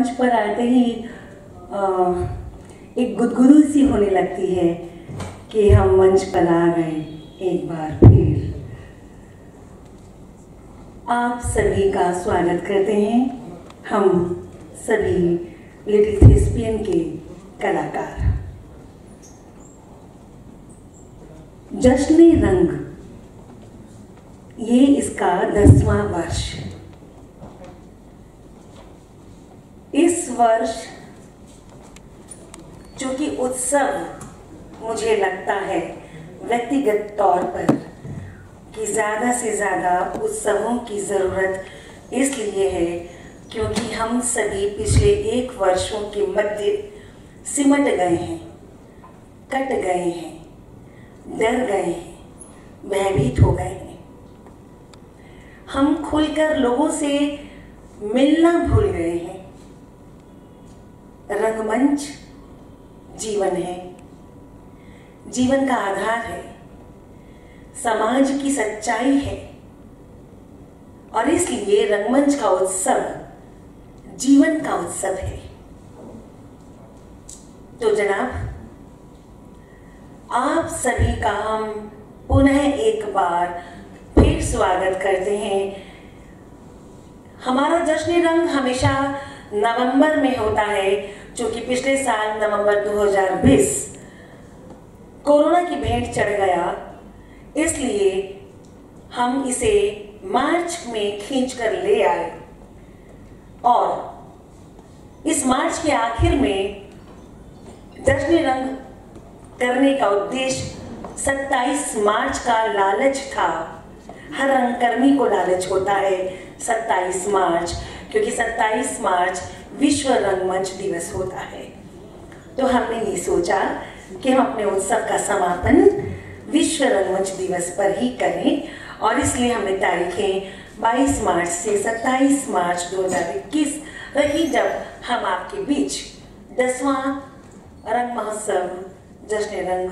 मंच पर आते ही एक गुदगुदी सी होने लगती है कि हम मंच पर आ गए एक बार फिर। आप सभी का स्वागत करते हैं हम सभी लिटिल थेस्पियन के कलाकार। जश्न रंग, ये इसका 10वां वर्ष। इस वर्ष जो कि उत्सव मुझे लगता है व्यक्तिगत तौर पर कि ज़्यादा से ज़्यादा उत्सवों की ज़रूरत इसलिए है क्योंकि हम सभी पिछले 1 वर्षों के मध्य सिमट गए हैं, कट गए हैं, डर गए हैं, भयभीत हो गए हैं। हम खुलकर लोगों से मिलना भूल गए हैं। रंगमंच जीवन है, जीवन का आधार है, समाज की सच्चाई है और इसलिए रंगमंच का उत्सव जीवन का उत्सव है। तो जनाब, आप सभी का हम पुनः एक बार फिर स्वागत करते हैं। हमारा जश्न रंग हमेशा नवंबर में होता है, जो कि पिछले साल नवंबर 2020 कोरोना की भेंट चढ़ गया, इसलिए हम इसे मार्च में खींचकर ले आए और इस मार्च के आखिर में जश्न रंग करने का उद्देश्य 27 मार्च का लालच था। हर रंगकर्मी को लालच होता है 27 मार्च, क्योंकि 27 मार्च विश्व रंगमंच दिवस होता है। तो हमने ये सोचा कि हम अपने उत्सव का समापन विश्व रंगमंच दिवस पर ही करें और इसलिए हमने तारीखें 22 मार्च से 27 मार्च 2021 रखी, जब हम आपके बीच 10वां रंग महोत्सव जश्न रंग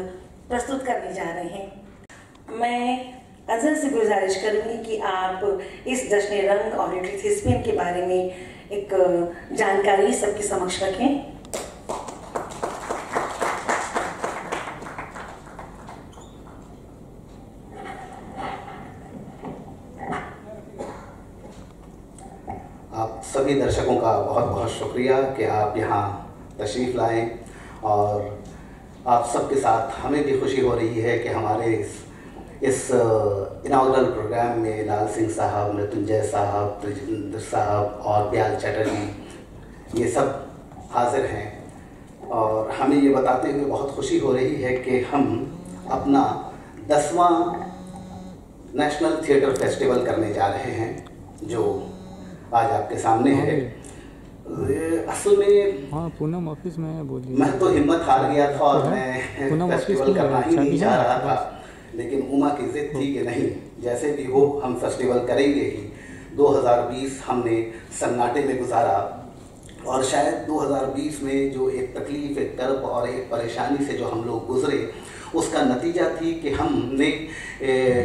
प्रस्तुत करने जा रहे हैं। मैं अजहर से गुजारिश करूंगी कि आप इस जश्न रंग और लिटिल थेस्पियन के बारे में एक जानकारी सबके समक्ष रखें। आप सभी दर्शकों का बहुत बहुत शुक्रिया कि आप यहाँ तशरीफ़ लाएं और आप सबके साथ हमें भी खुशी हो रही है कि हमारे इस इनाग्रल प्रोग्राम में लाल सिंह साहब, मृत्युंजय साहब, त्रिजिंदर साहब और ब्याल चटर्जी ये सब हाजिर हैं और हमें ये बताते हुए बहुत खुशी हो रही है कि हम अपना 10वां नेशनल थिएटर फेस्टिवल करने जा रहे हैं, जो आज आपके सामने है। असल में हाँ, पूनम ऑफिस में बोलिए। मैं तो हिम्मत हार गया था और मैं फेस्टिवल करना ही नहीं चाह रहा था, लेकिन उमा की जिद थी कि नहीं, जैसे भी हो हम फेस्टिवल करेंगे ही। 2020 हमने सन्नाटे में गुजारा और शायद 2020 में जो एक तकलीफ़, एक कर्ब और एक परेशानी से जो हम लोग गुजरे, उसका नतीजा थी कि हमने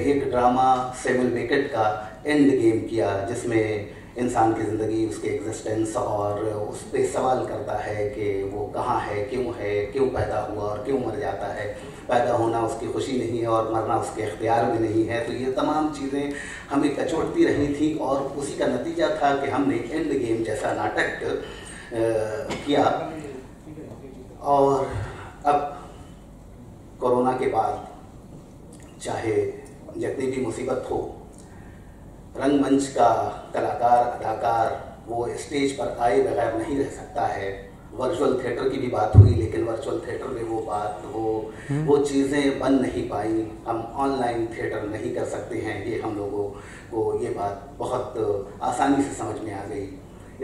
एक ड्रामा सैमुअल बेकेट का एंड गेम किया, जिसमें इंसान की ज़िंदगी, उसके एग्जिस्टेंस और उस पर सवाल करता है कि वो कहाँ है, क्यों पैदा हुआ और क्यों मर जाता है। पैदा होना उसकी खुशी नहीं है और मरना उसके इख्तियार में नहीं है। तो ये तमाम चीज़ें हमें कचोटती रही थी और उसी का नतीजा था कि हमने एंड गेम जैसा नाटक किया। और अब कोरोना के बाद चाहे जितनी भी मुसीबत हो, रंगमंच का कलाकार, अदाकार वो स्टेज पर आए बगैर नहीं रह सकता है। वर्चुअल थिएटर की भी बात हुई, लेकिन वर्चुअल थिएटर में वो चीज़ें बन नहीं पाई। हम ऑनलाइन थिएटर नहीं कर सकते हैं, ये हम लोगों को ये बात बहुत आसानी से समझ में आ गई।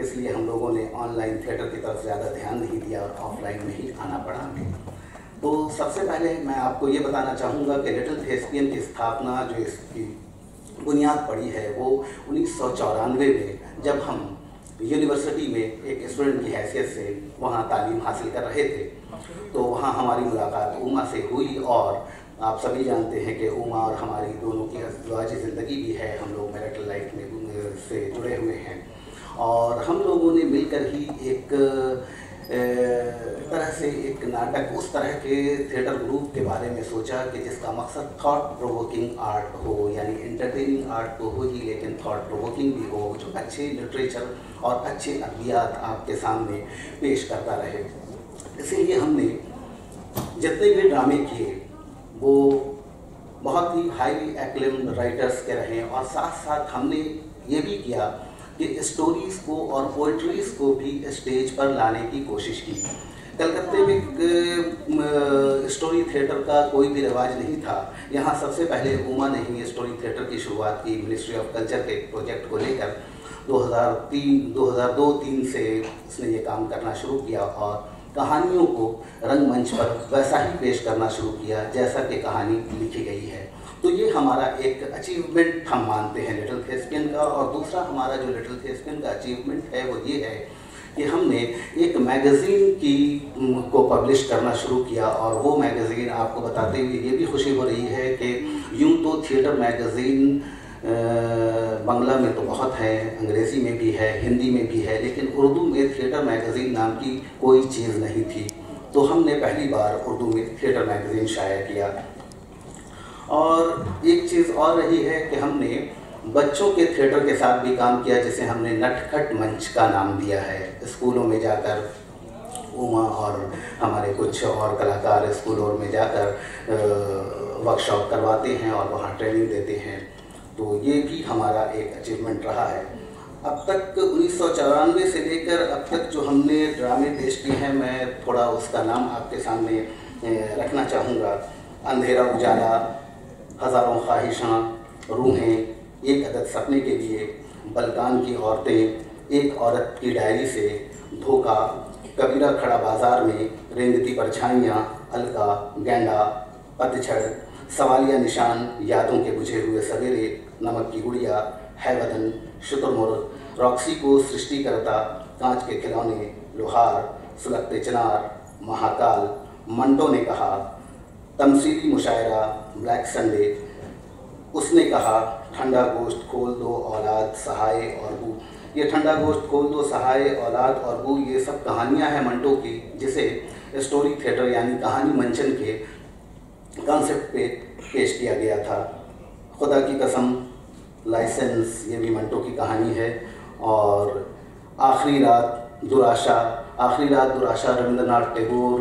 इसलिए हम लोगों ने ऑनलाइन थिएटर की तरफ ज़्यादा ध्यान नहीं दिया और ऑफलाइन में ही आना पड़ा हमें। तो सबसे पहले मैं आपको ये बताना चाहूँगा कि लिटिल थेस्पियन की स्थापना, जो इसकी बुनियाद पड़ी है, वो 1994 में, जब हम यूनिवर्सिटी में एक स्टूडेंट की हैसियत से वहाँ तालीम हासिल कर रहे थे, तो वहाँ हमारी मुलाकात उमा से हुई। और आप सभी जानते हैं कि उमा और हमारी दोनों की अज़वाजी ज़िंदगी भी है, हम लोग मैरिटल लाइफ में से जुड़े हुए हैं। और हम लोगों ने मिलकर ही एक तरह से एक नाटक उस तरह के थिएटर ग्रुप के बारे में सोचा कि जिसका मकसद थॉट प्रोवोकिंग आर्ट हो, यानी एंटरटेनिंग आर्ट तो हो ही लेकिन थॉट प्रोवोकिंग भी हो, जो अच्छे लिटरेचर और अच्छे अद्वियात आपके सामने पेश करता रहे। इसीलिए हमने जितने भी ड्रामे किए वो बहुत ही हाईली एक्लेम्ड राइटर्स के रहे, और साथ साथ हमने ये भी किया कि स्टोरीज़ को और पोइट्रीज़ को भी स्टेज पर लाने की कोशिश की। कलकत्ते में स्टोरी थिएटर का कोई भी रिवाज नहीं था। यहाँ सबसे पहले उमा ने ही स्टोरी थिएटर की शुरुआत की मिनिस्ट्री ऑफ कल्चर के प्रोजेक्ट को लेकर। 2002-3 से उसने ये काम करना शुरू किया और कहानियों को रंगमंच पर वैसा ही पेश करना शुरू किया जैसा कि कहानी लिखी गई है। तो ये हमारा एक अचीवमेंट हम मानते हैं लिटिल थेस्पियन का। और दूसरा हमारा जो लिटिल थेस्पियन का अचीवमेंट है वो ये है कि हमने एक मैगज़ीन को पब्लिश करना शुरू किया। और वो मैगज़ीन आपको बताते हुए ये भी खुशी हो रही है कि यूँ तो थिएटर मैगज़ीन बांग्ला में तो बहुत है, अंग्रेज़ी में भी है, हिंदी में भी है, लेकिन उर्दू में थिएटर मैगज़ीन नाम की कोई चीज़ नहीं थी। तो हमने पहली बार उर्दू में थिएटर मैगज़ीन शाया किया। और एक चीज़ और रही है कि हमने बच्चों के थिएटर के साथ भी काम किया, जिसे हमने नटखट मंच का नाम दिया है। स्कूलों में जाकर उमा और हमारे कुछ और कलाकार स्कूलों में जाकर वर्कशॉप करवाते हैं और वहाँ ट्रेनिंग देते हैं। तो ये भी हमारा एक अचीवमेंट रहा है। अब तक 1994 से लेकर अब तक जो हमने ड्रामे पेश किए हैं, मैं थोड़ा उसका नाम आपके सामने रखना चाहूँगा। अंधेरा उजाला, हज़ारों ख्वाहिशां, रूहें, एक अदद सपने के लिए, बलकान की औरतें, एक औरत की डायरी से, धोखा, कबीरा खड़ा बाजार में, रेंगती परछाइयाँ, अलका, गेंडा, पतझड़, सवालिया निशान, यादों के बुझे हुए सवेरे, नमक की गुड़िया, है वतन, शुतुरमुर्ग, रॉक्सी को सृष्टि करता, कांच के खिलौने, लोहार, सुलगते चिनार, महाकाल, मंटो ने कहा, तमसीली मुशायरा, ब्लैक संडे, उसने कहा, ठंडा गोश्त खोल दो औलाद सहाय और बू। ये ठंडा गोश्त खोल दो सहाय औलाद और बू ये सब कहानियाँ हैं मंटो की, जिसे स्टोरी थिएटर यानी कहानी मंचन के कॉन्सेप्ट पे पेश किया गया था। खुदा की कसम, लाइसेंस, ये भी मंटो की कहानी है। और आखिरी रात दुराशा रविंद्रनाथ टैगोर,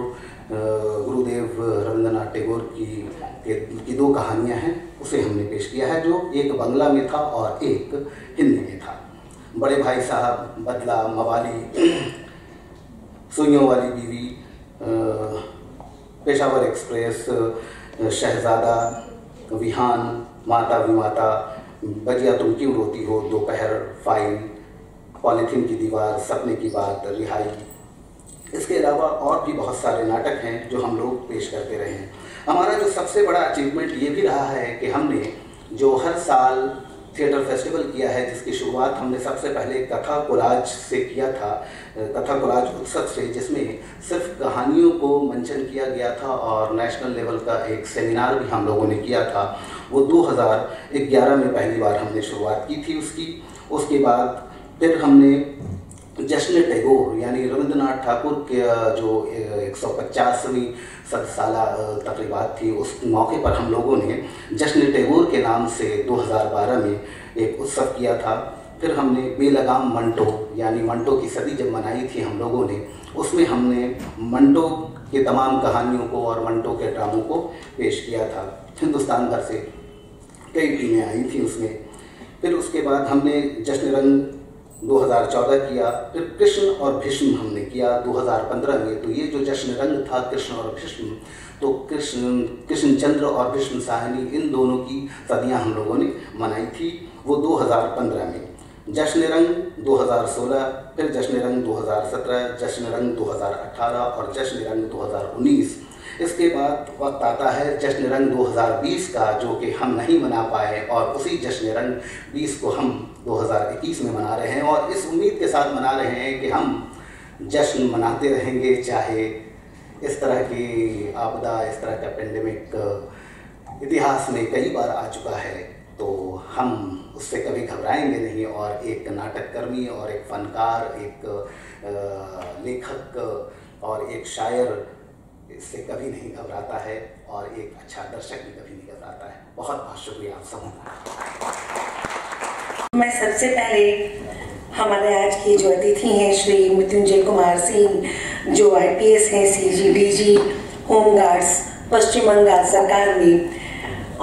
गुरुदेव रविंद्रनाथ टैगोर की दो कहानियाँ हैं, उसे हमने पेश किया है, जो एक बांग्ला में था और एक हिंदी में था। बड़े भाई साहब, बदला, मवाली, सुइयों वाली बीवी, पेशावर एक्सप्रेस, शहजादा, विहान, माता विमाता, बजिया तुम क्यों रोती हो, दोपहर, फाइल, पॉलीथीन की दीवार, सपने की बात, रिहाई। इसके अलावा और भी बहुत सारे नाटक हैं जो हम लोग पेश करते रहे हैं। हमारा जो सबसे बड़ा अचीवमेंट ये भी रहा है कि हमने जो हर साल थिएटर फेस्टिवल किया है, जिसकी शुरुआत हमने सबसे पहले कथा कोलाज से किया था, कथा कोलाज उत्सव से, जिसमें सिर्फ कहानियों को मंचन किया गया था और नेशनल लेवल का एक सेमिनार भी हम लोगों ने किया था। वो 2011 में पहली बार हमने शुरुआत की थी उसकी। उसके बाद फिर हमने जश्न टैगोर यानी रविंद्रनाथ ठाकुर के जो 150वीं सदसाला तकरीबात थी, उस मौके पर हम लोगों ने जश्न टैगोर के नाम से 2012 में एक उत्सव किया था। फिर हमने बेलगाम मंटो यानी मंटो की सदी जब मनाई थी हम लोगों ने, उसमें हमने मंटो के तमाम कहानियों को और मंटो के ड्रामों को पेश किया था। हिंदुस्तान भर से कई टीमें आई थी उसमें। फिर उसके बाद हमने जश्न रंग 2014 किया। फिर कृष्ण और भीष्म हमने किया 2015 में। तो ये जो जश्न रंग था कृष्ण और भीष्म, तो कृष्णचंद्र और भीष्म साहनी, इन दोनों की सदियां हम लोगों ने मनाई थी, वो 2015 में। जश्न रंग 2016, फिर जश्न रंग 2017, जश्न रंग 2018 और जश्न रंग 2019। इसके बाद वक्त आता है जश्न रंग 2020 का, जो कि हम नहीं मना पाए, और उसी जश्न रंग 20 को हम 2021 में मना रहे हैं। और इस उम्मीद के साथ मना रहे हैं कि हम जश्न मनाते रहेंगे, चाहे इस तरह की आपदा, इस तरह का पेंडेमिक इतिहास में कई बार आ चुका है, तो हम उससे कभी घबराएंगे नहीं, और एक नाटककर्मी और एक फनकार, एक लेखक और एक शायर इससे कभी नहीं घबराता है, और एक अच्छा दर्शक भी कभी नहीं घबराता है। बहुत बहुत शुक्रिया आप सबका। मैं सबसे पहले हमारे आज की जो अतिथि हैं श्री मृत्युंजय कुमार सिंह, जो IPS हैं, CG DG होमगार्ड्स पश्चिम बंगाल सरकार में।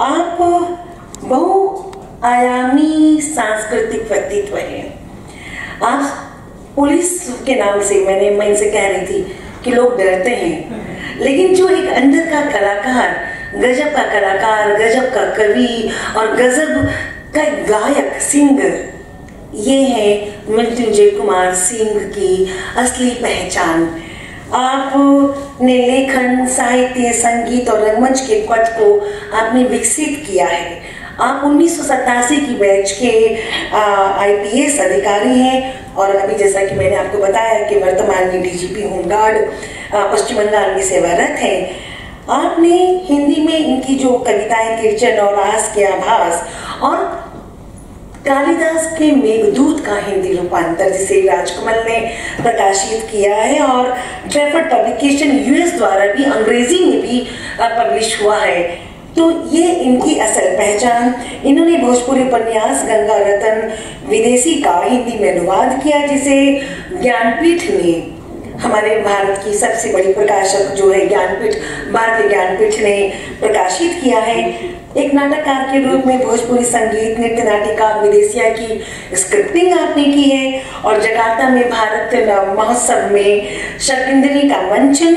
आप बहुआयामी सांस्कृतिक व्यक्तित्व हैं। आप पुलिस के नाम से, मैं इनसे कह रही थी कि लोग डरते हैं, लेकिन जो एक अंदर का कलाकार, गजब का कलाकार, गजब का कवि और गजब का गायक, सिंगर, ये है मृत्युंजय कुमार सिंह की असली पहचान। आपने लेखन, साहित्य, संगीत और रंगमंच के पथ को आपने विकसित किया है। आप 1987 की बैच के IPS अधिकारी हैं, और अभी जैसा कि मैंने आपको बताया कि वर्तमान में DGP होमगार्ड पश्चिम बंगाल में सेवारत हैं। आपने हिंदी में इनकी जो कविताएं किरचन और आस के आभास और कालिदास के मेघदूत का हिंदी रूपांतर, जिसे राजकमल ने प्रकाशित किया है और ट्रेफर्ड पब्लिकेशन US द्वारा भी अंग्रेजी में भी पब्लिश हुआ है, तो ये इनकी असल पहचान। इन्होंने भोजपुरी उपन्यास गंगा रतन विदेशी का हिंदी में अनुवाद किया, जिसे ज्ञानपीठ ने, हमारे भारत की सबसे बड़ी प्रकाशक जो है ज्ञानपीठ, भारतीय ज्ञानपीठ ने प्रकाशित किया है। एक नाटककार के रूप में भोजपुरी संगीत, नृत्य नाटिका विदेशिया की स्क्रिप्टिंग आपने की है, और जकार्ता में भारत महोत्सव में शर्किंदरी का मंचन,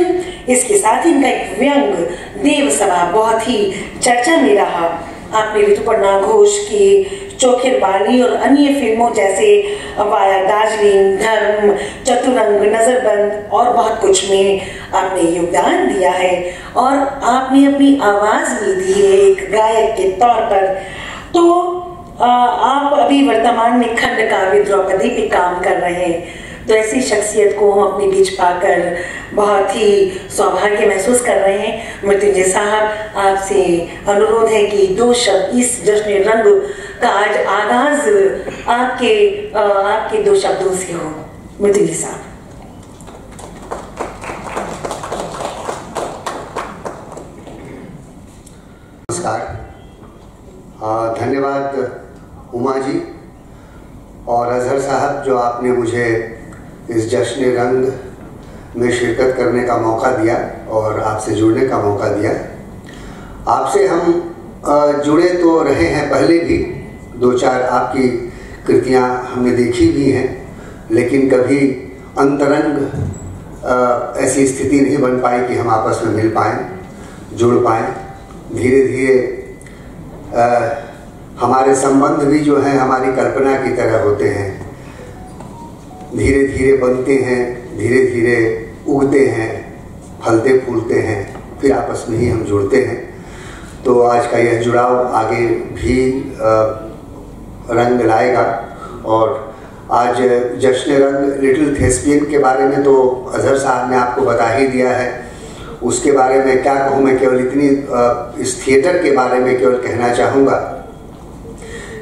इसके साथ ही इनका एक व्यंग देव सभा बहुत ही चर्चा में रहा। आपने ऋतुपर्णा घोष की चोखिर बाली और अन्य फिल्मों जैसे वाया दार्जिलिंग, धर्म, चतुरंग, नजरबंद और बहुत कुछ में आपने योगदान दिया है, और आपने अपनी आवाज भी दी है एक गायक के तौर पर। तो आप अभी वर्तमान में खंड काव्य द्रौपदी पे काम कर रहे हैं, तो ऐसी शख्सियत को हम अपने बीच पाकर बहुत ही सौभाग्य महसूस कर रहे हैं। मृत्युंजय साहब, आपसे अनुरोध है कि 2 शब्द इस जश्न रंग का आज आगाज आपके 2 शब्दों से हो। मृत्युंजय साहब। नमस्कार, धन्यवाद उमा जी और अजहर साहब, जो आपने मुझे इस जश्न रंग में शिरकत करने का मौका दिया और आपसे जुड़ने का मौका दिया। आपसे हम जुड़े तो रहे हैं पहले भी, 2-4 आपकी कृतियाँ हमने देखी भी हैं, लेकिन कभी अंतरंग ऐसी स्थिति नहीं बन पाई कि हम आपस में मिल पाएँ, जुड़ पाएँ। धीरे धीरे हमारे संबंध भी जो हैं हमारी कल्पना की तरह होते हैं, धीरे धीरे बनते हैं, धीरे धीरे उगते हैं, फलते फूलते हैं, फिर आपस में ही हम जुड़ते हैं। तो आज का यह जुड़ाव आगे भी रंग लाएगा। और आज जश्न रंग लिटिल थेस्पियन के बारे में तो अजहर साहब ने आपको बता ही दिया है, उसके बारे में क्या कहूँ मैं, केवल इतनी इस थिएटर के बारे में केवल कहना चाहूँगा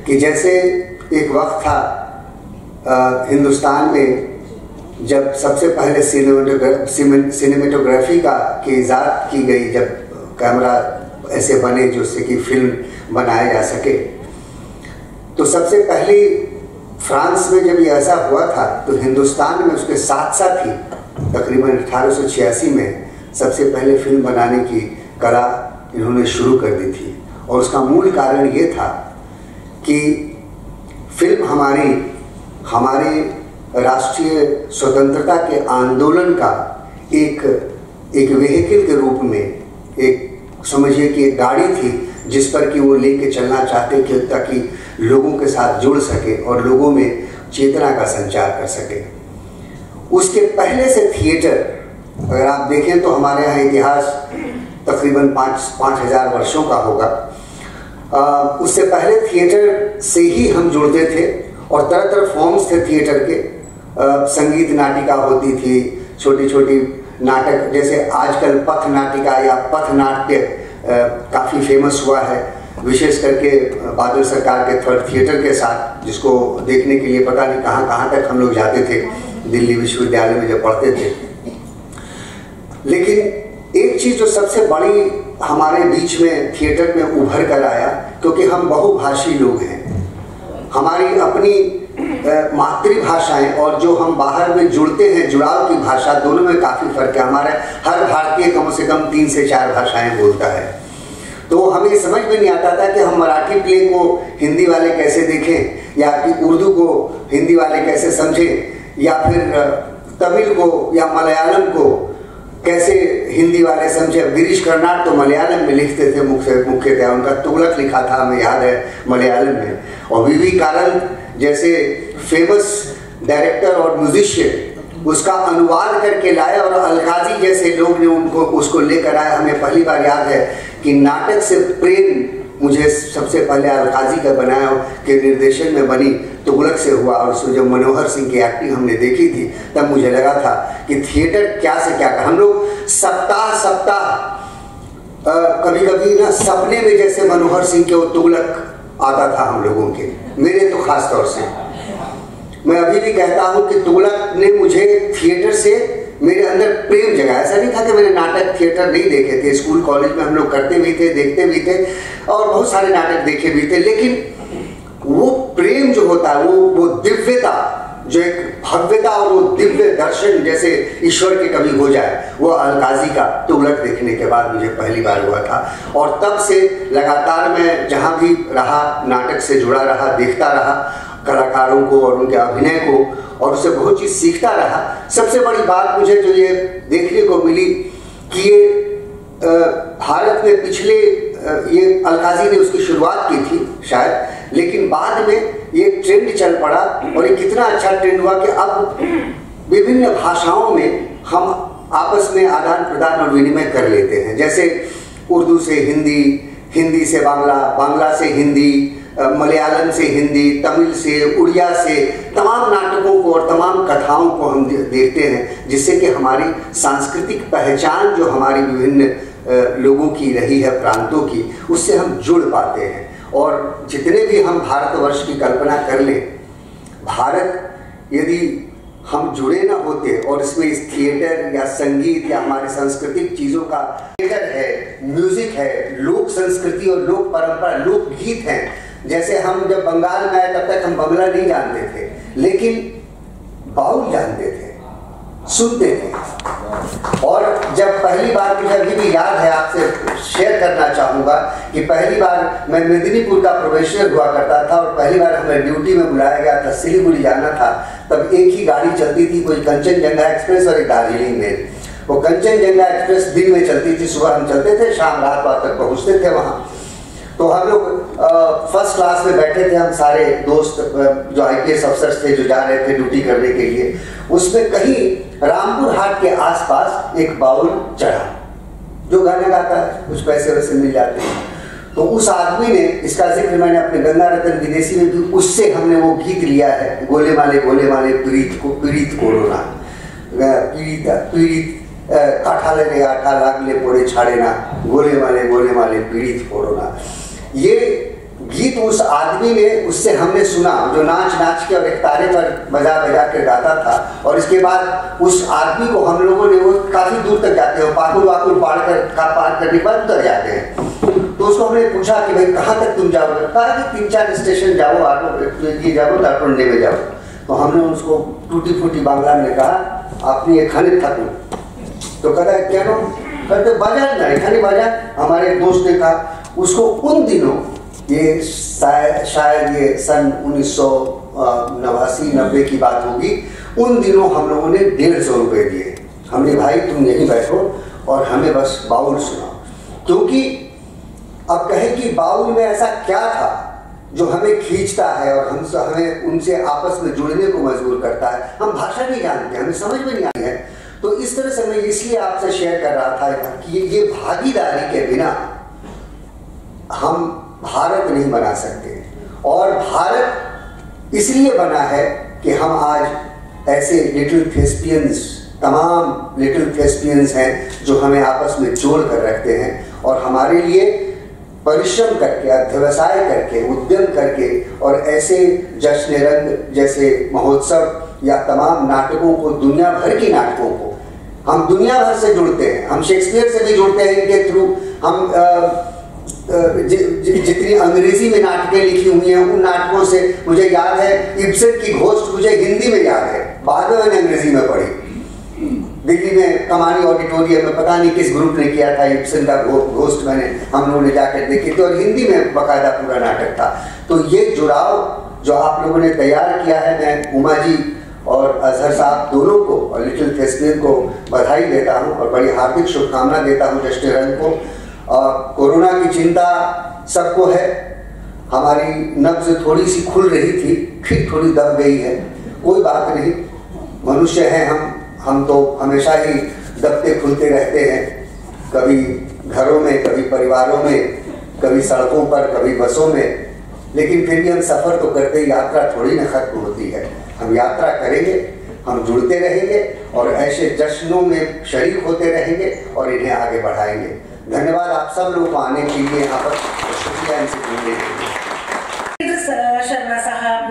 कि जैसे एक वक्त था हिंदुस्तान में जब सबसे पहले सिनेमेटोग्राफी की इजाद की गई, जब कैमरा ऐसे बने जिससे कि फिल्म बनाया जा सके, तो सबसे पहले फ्रांस में जब ये ऐसा हुआ था तो हिंदुस्तान में उसके साथ साथ ही तकरीबन 1886 में सबसे पहले फिल्म बनाने की कला इन्होंने शुरू कर दी थी। और उसका मूल कारण ये था कि फिल्म हमारे राष्ट्रीय स्वतंत्रता के आंदोलन का एक वेहिकल के रूप में, एक समझिए कि एक गाड़ी थी जिस पर कि वो लेके चलना चाहते थे ताकि लोगों के साथ जुड़ सके और लोगों में चेतना का संचार कर सके। उसके पहले से थिएटर अगर आप देखें तो हमारे यहाँ इतिहास तकरीबन 5,000 वर्षों का होगा। उससे पहले थिएटर से ही हम जुड़ते थे और तरह तरह फॉर्म्स थे थिएटर के। संगीत नाटिका होती थी, छोटी छोटी नाटक, जैसे आजकल पथ नाटिका या पथ नाट्य काफ़ी फेमस हुआ है। विशेष करके बादल सरकार के थर्ड थिएटर के साथ, जिसको देखने के लिए पता नहीं कहाँ कहाँ तक हम लोग जाते थे दिल्ली विश्वविद्यालय में जब पढ़ते थे। लेकिन एक चीज़ जो सबसे बड़ी हमारे बीच में थिएटर में उभर कर आया, क्योंकि हम बहुभाषी लोग हैं, हमारी अपनी मातृभाषाएं और जो हम बाहर में जुड़ते हैं जुड़ाव की भाषा, दोनों में काफ़ी फर्क है। हमारे हर भारतीय कम से कम 3 से 4 भाषाएं बोलता है। तो हमें समझ में नहीं आता था कि हम मराठी प्ले को हिंदी वाले कैसे देखें, या कि उर्दू को हिंदी वाले कैसे समझें, या फिर तमिल को या मलयालम को कैसे हिंदी वाले समझे। गिरीश कर्नाड तो मलयालम में लिखते थे मुख्यतः, उनका तुगलक लिखा था, हमें याद है मलयालम में। और वी कारंत जैसे फेमस डायरेक्टर और म्यूजिशियन उसका अनुवाद करके लाया, और अलकाजी जैसे लोग ने उसको लेकर आए। हमें पहली बार याद है कि नाटक से प्रेम मुझे सबसे पहले अलकाजी का बनाया के निर्देशन में बनी तुगलक से हुआ, और उसमें जब मनोहर सिंह की एक्टिंग हमने देखी थी तब मुझे लगा था कि थिएटर क्या से क्या कर। हम लोग सप्ताह कभी कभी ना सपने में जैसे मनोहर सिंह के वो तुगलक आता था हम लोगों के, मेरे तो खास तौर से। मैं अभी भी कहता हूँ कि तुगलक ने मुझे थिएटर से मेरे अंदर प्रेम जगाया। ऐसा नहीं था कि मैंने नाटक थिएटर नहीं देखे थे, स्कूल कॉलेज में हम लोग करते भी थे, देखते भी थे, और बहुत सारे नाटक देखे भी थे। लेकिन वो प्रेम जो होता है, वो दिव्यता, जो एक भव्यता और वो दिव्य दर्शन जैसे ईश्वर के कभी हो जाए, वो अलकाजी का तुगलक देखने के बाद मुझे पहली बार हुआ था। और तब से लगातार मैं जहाँ भी रहा नाटक से जुड़ा रहा, देखता रहा कलाकारों को और उनके अभिनय को, और उससे बहुत चीज़ सीखता रहा। सबसे बड़ी बात मुझे जो ये देखने को मिली कि ये भारत में पिछले ये अलकाजी ने उसकी शुरुआत की थी शायद, लेकिन बाद में ये ट्रेंड चल पड़ा, और ये कितना अच्छा ट्रेंड हुआ कि अब विभिन्न भाषाओं में हम आपस में आदान प्रदान और विनिमय कर लेते हैं। जैसे उर्दू से हिंदी, हिंदी से बांग्ला, बांग्ला से हिंदी, मलयालम से हिंदी, तमिल से, उड़िया से, तमाम नाटकों को और तमाम कथाओं को हम देखते हैं, जिससे कि हमारी सांस्कृतिक पहचान जो हमारी विभिन्न लोगों की रही है, प्रांतों की, उससे हम जुड़ पाते हैं। और जितने भी हम भारतवर्ष की कल्पना कर लें, भारत यदि हम जुड़े ना होते और इसमें इस थिएटर या संगीत या हमारी सांस्कृतिक चीज़ों का, थिएटर है, म्यूजिक है, लोक संस्कृति और लोक परंपरा, लोक गीत हैं। जैसे हम जब बंगाल में आए तब तक हम बंगला नहीं जानते थे, लेकिन बाउल जानते थे, सुनते थे। और जब पहली बार, मुझे अभी भी याद है, आपसे शेयर करना चाहूँगा कि पहली बार मैं मेदिनीपुर का प्रोबेशनर हुआ करता था, और पहली बार हमें ड्यूटी में बुलाया गया था, सिलीगुड़ी जाना था। तब एक ही गाड़ी चलती थी, कोई कंचनजंगा एक्सप्रेस और एक दार्जिलिंग मेल। वो कंचनजंगा एक्सप्रेस दिन में चलती थी, सुबह हम चलते थे, शाम रात तक पहुँचते थे वहाँ। तो हम लोग फर्स्ट क्लास में बैठे थे, हम सारे दोस्त जो IPS अफसर्स थे जो जा रहे थे ड्यूटी करने के लिए। उसमें कहीं रामपुर हाट के आसपास एक बाउल चढ़ा जो गाना गाता है, कुछ पैसे वैसे मिल जाते हैं। तो उस आदमी ने, इसका जिक्र मैंने अपने गंगा रतन विदेशी में भी, उससे हमने वो गीत लिया है, गोले माले पीड़ित कोरोना, पीड़ित काठाले रे आठा लागले पोड़े छाड़े ना, गोले माले पीड़ित कोरोना। ये गीत उस आदमी ने, उससे हमने सुना, जो नाच के और एक तारे पर बजा कर गाता था। और इसके बाद उस आदमी को हम लोगों ने, वो काफी दूर तक जाते हैं, पाकुर पार करने के बाद उतर जाते हैं। तो उसको हमने पूछा कि भाई कहाँ तक तुम जाओगे? कहा कि 3-4 स्टेशन जाओ, ऑटो ये जाओ, लाटोंडे में जाओ। तो हमने उसको टूटी फूटी बांग्ला में कहा, आपने ये खाने था तुम? तो कहता है क्या नो? कहते बाजार ना, खाली बाजार। हमारे एक दोस्त ने कहा, उसको उन दिनों, ये शायद ये सन 1989-90 की बात होगी, उन दिनों हम लोगों ने 150 रुपये दिए। हमने, भाई तुम यहीं बैठो और हमें बस बाउल सुनाओ। क्योंकि अब कहें कि बाउल में ऐसा क्या था जो हमें खींचता है और हमें उनसे आपस में जुड़ने को मजबूर करता है। हम भाषा नहीं जानते, हमें समझ में नहीं आई है। तो इस तरह से मैं इसलिए आपसे शेयर कर रहा था कि ये भागीदारी के बिना हम भारत नहीं बना सकते। और भारत इसलिए बना है कि हम आज ऐसे लिटिल थेस्पियंस, तमाम लिटिल थेस्पियंस हैं जो हमें आपस में जोड़ कर रखते हैं। और हमारे लिए परिश्रम करके, अध्यवसाय करके, उद्यम करके और ऐसे जश्न रंग जैसे महोत्सव या तमाम नाटकों को, दुनिया भर की नाटकों को, हम दुनिया भर से जुड़ते हैं, हम शेक्सपियर से भी जुड़ते हैं इनके थ्रू। हम जितनी अंग्रेजी में नाटकें लिखी हुई हैं उन नाटकों से, मुझे याद है इब्सन की घोस्ट मुझे हिंदी में याद है, बाद में मैंने अंग्रेजी में पढ़ी। दिल्ली में कमानी ऑडिटोरियम में पता नहीं किस ग्रुप ने किया था इब्सन का घोस्ट, हम लोगों ने जाकर देखी थी और हिंदी में बाकायदा पूरा नाटक था। तो ये जुड़ाव जो आप लोगों ने तैयार किया है, मैं उमा जी और अजहर साहब दोनों को और लिटिल थिएस्पियन को बधाई देता हूँ और बड़ी हार्दिक शुभकामना देता हूँ जश्न रंग को। और कोरोना की चिंता सबको है, हमारी नब्ज थोड़ी सी खुल रही थी, फिर थोड़ी दब गई है, कोई बात नहीं, मनुष्य हैं हम तो हमेशा ही दबते खुलते रहते हैं, कभी घरों में, कभी परिवारों में, कभी सड़कों पर, कभी बसों में, लेकिन फिर भी हम सफ़र तो करते, यात्रा थोड़ी ना खत्म होती है। हम यात्रा करेंगे, हम जुड़ते रहेंगे और ऐसे जश्नों में शरीक होते रहेंगे और इन्हें आगे बढ़ाएंगे। धन्यवाद आप सब लोगों को आने के लिए यहाँ पर, शुक्रिया इनसे जुड़ने के लिए। शर्मा साहब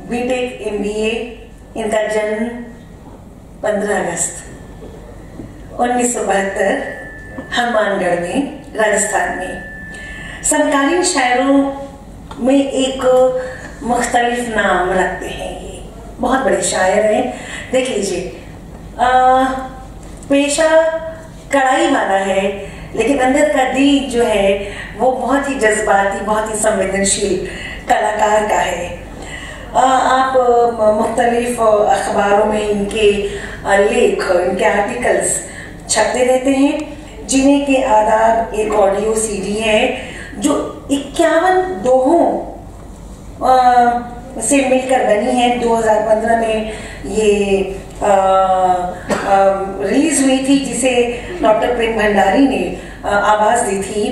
बीटेक MBA, इनका जन्म 15 अगस्त 1972 हनुमानगढ़ में, राजस्थान में। समकालीन शायरों में एक मुख्तलिफ नाम रखते हैं, ये बहुत बड़े शायर हैं। देख लीजिए, पेशा कढ़ाई वाला है, लेकिन अंदर का दिल जो है वो बहुत ही जज्बाती, बहुत ही संवेदनशील कलाकार का है। आप मुख्तलिफ अखबारों में इनके लेख, इनके आर्टिकल्स छपते रहते हैं, जिन्हें के आदाब एक ऑडियो CD है जो 51 दोहों से मिलकर बनी है। 2015 में ये रिलीज हुई थी, जिसे डॉक्टर प्रेम भंडारी ने आवाज दी थी।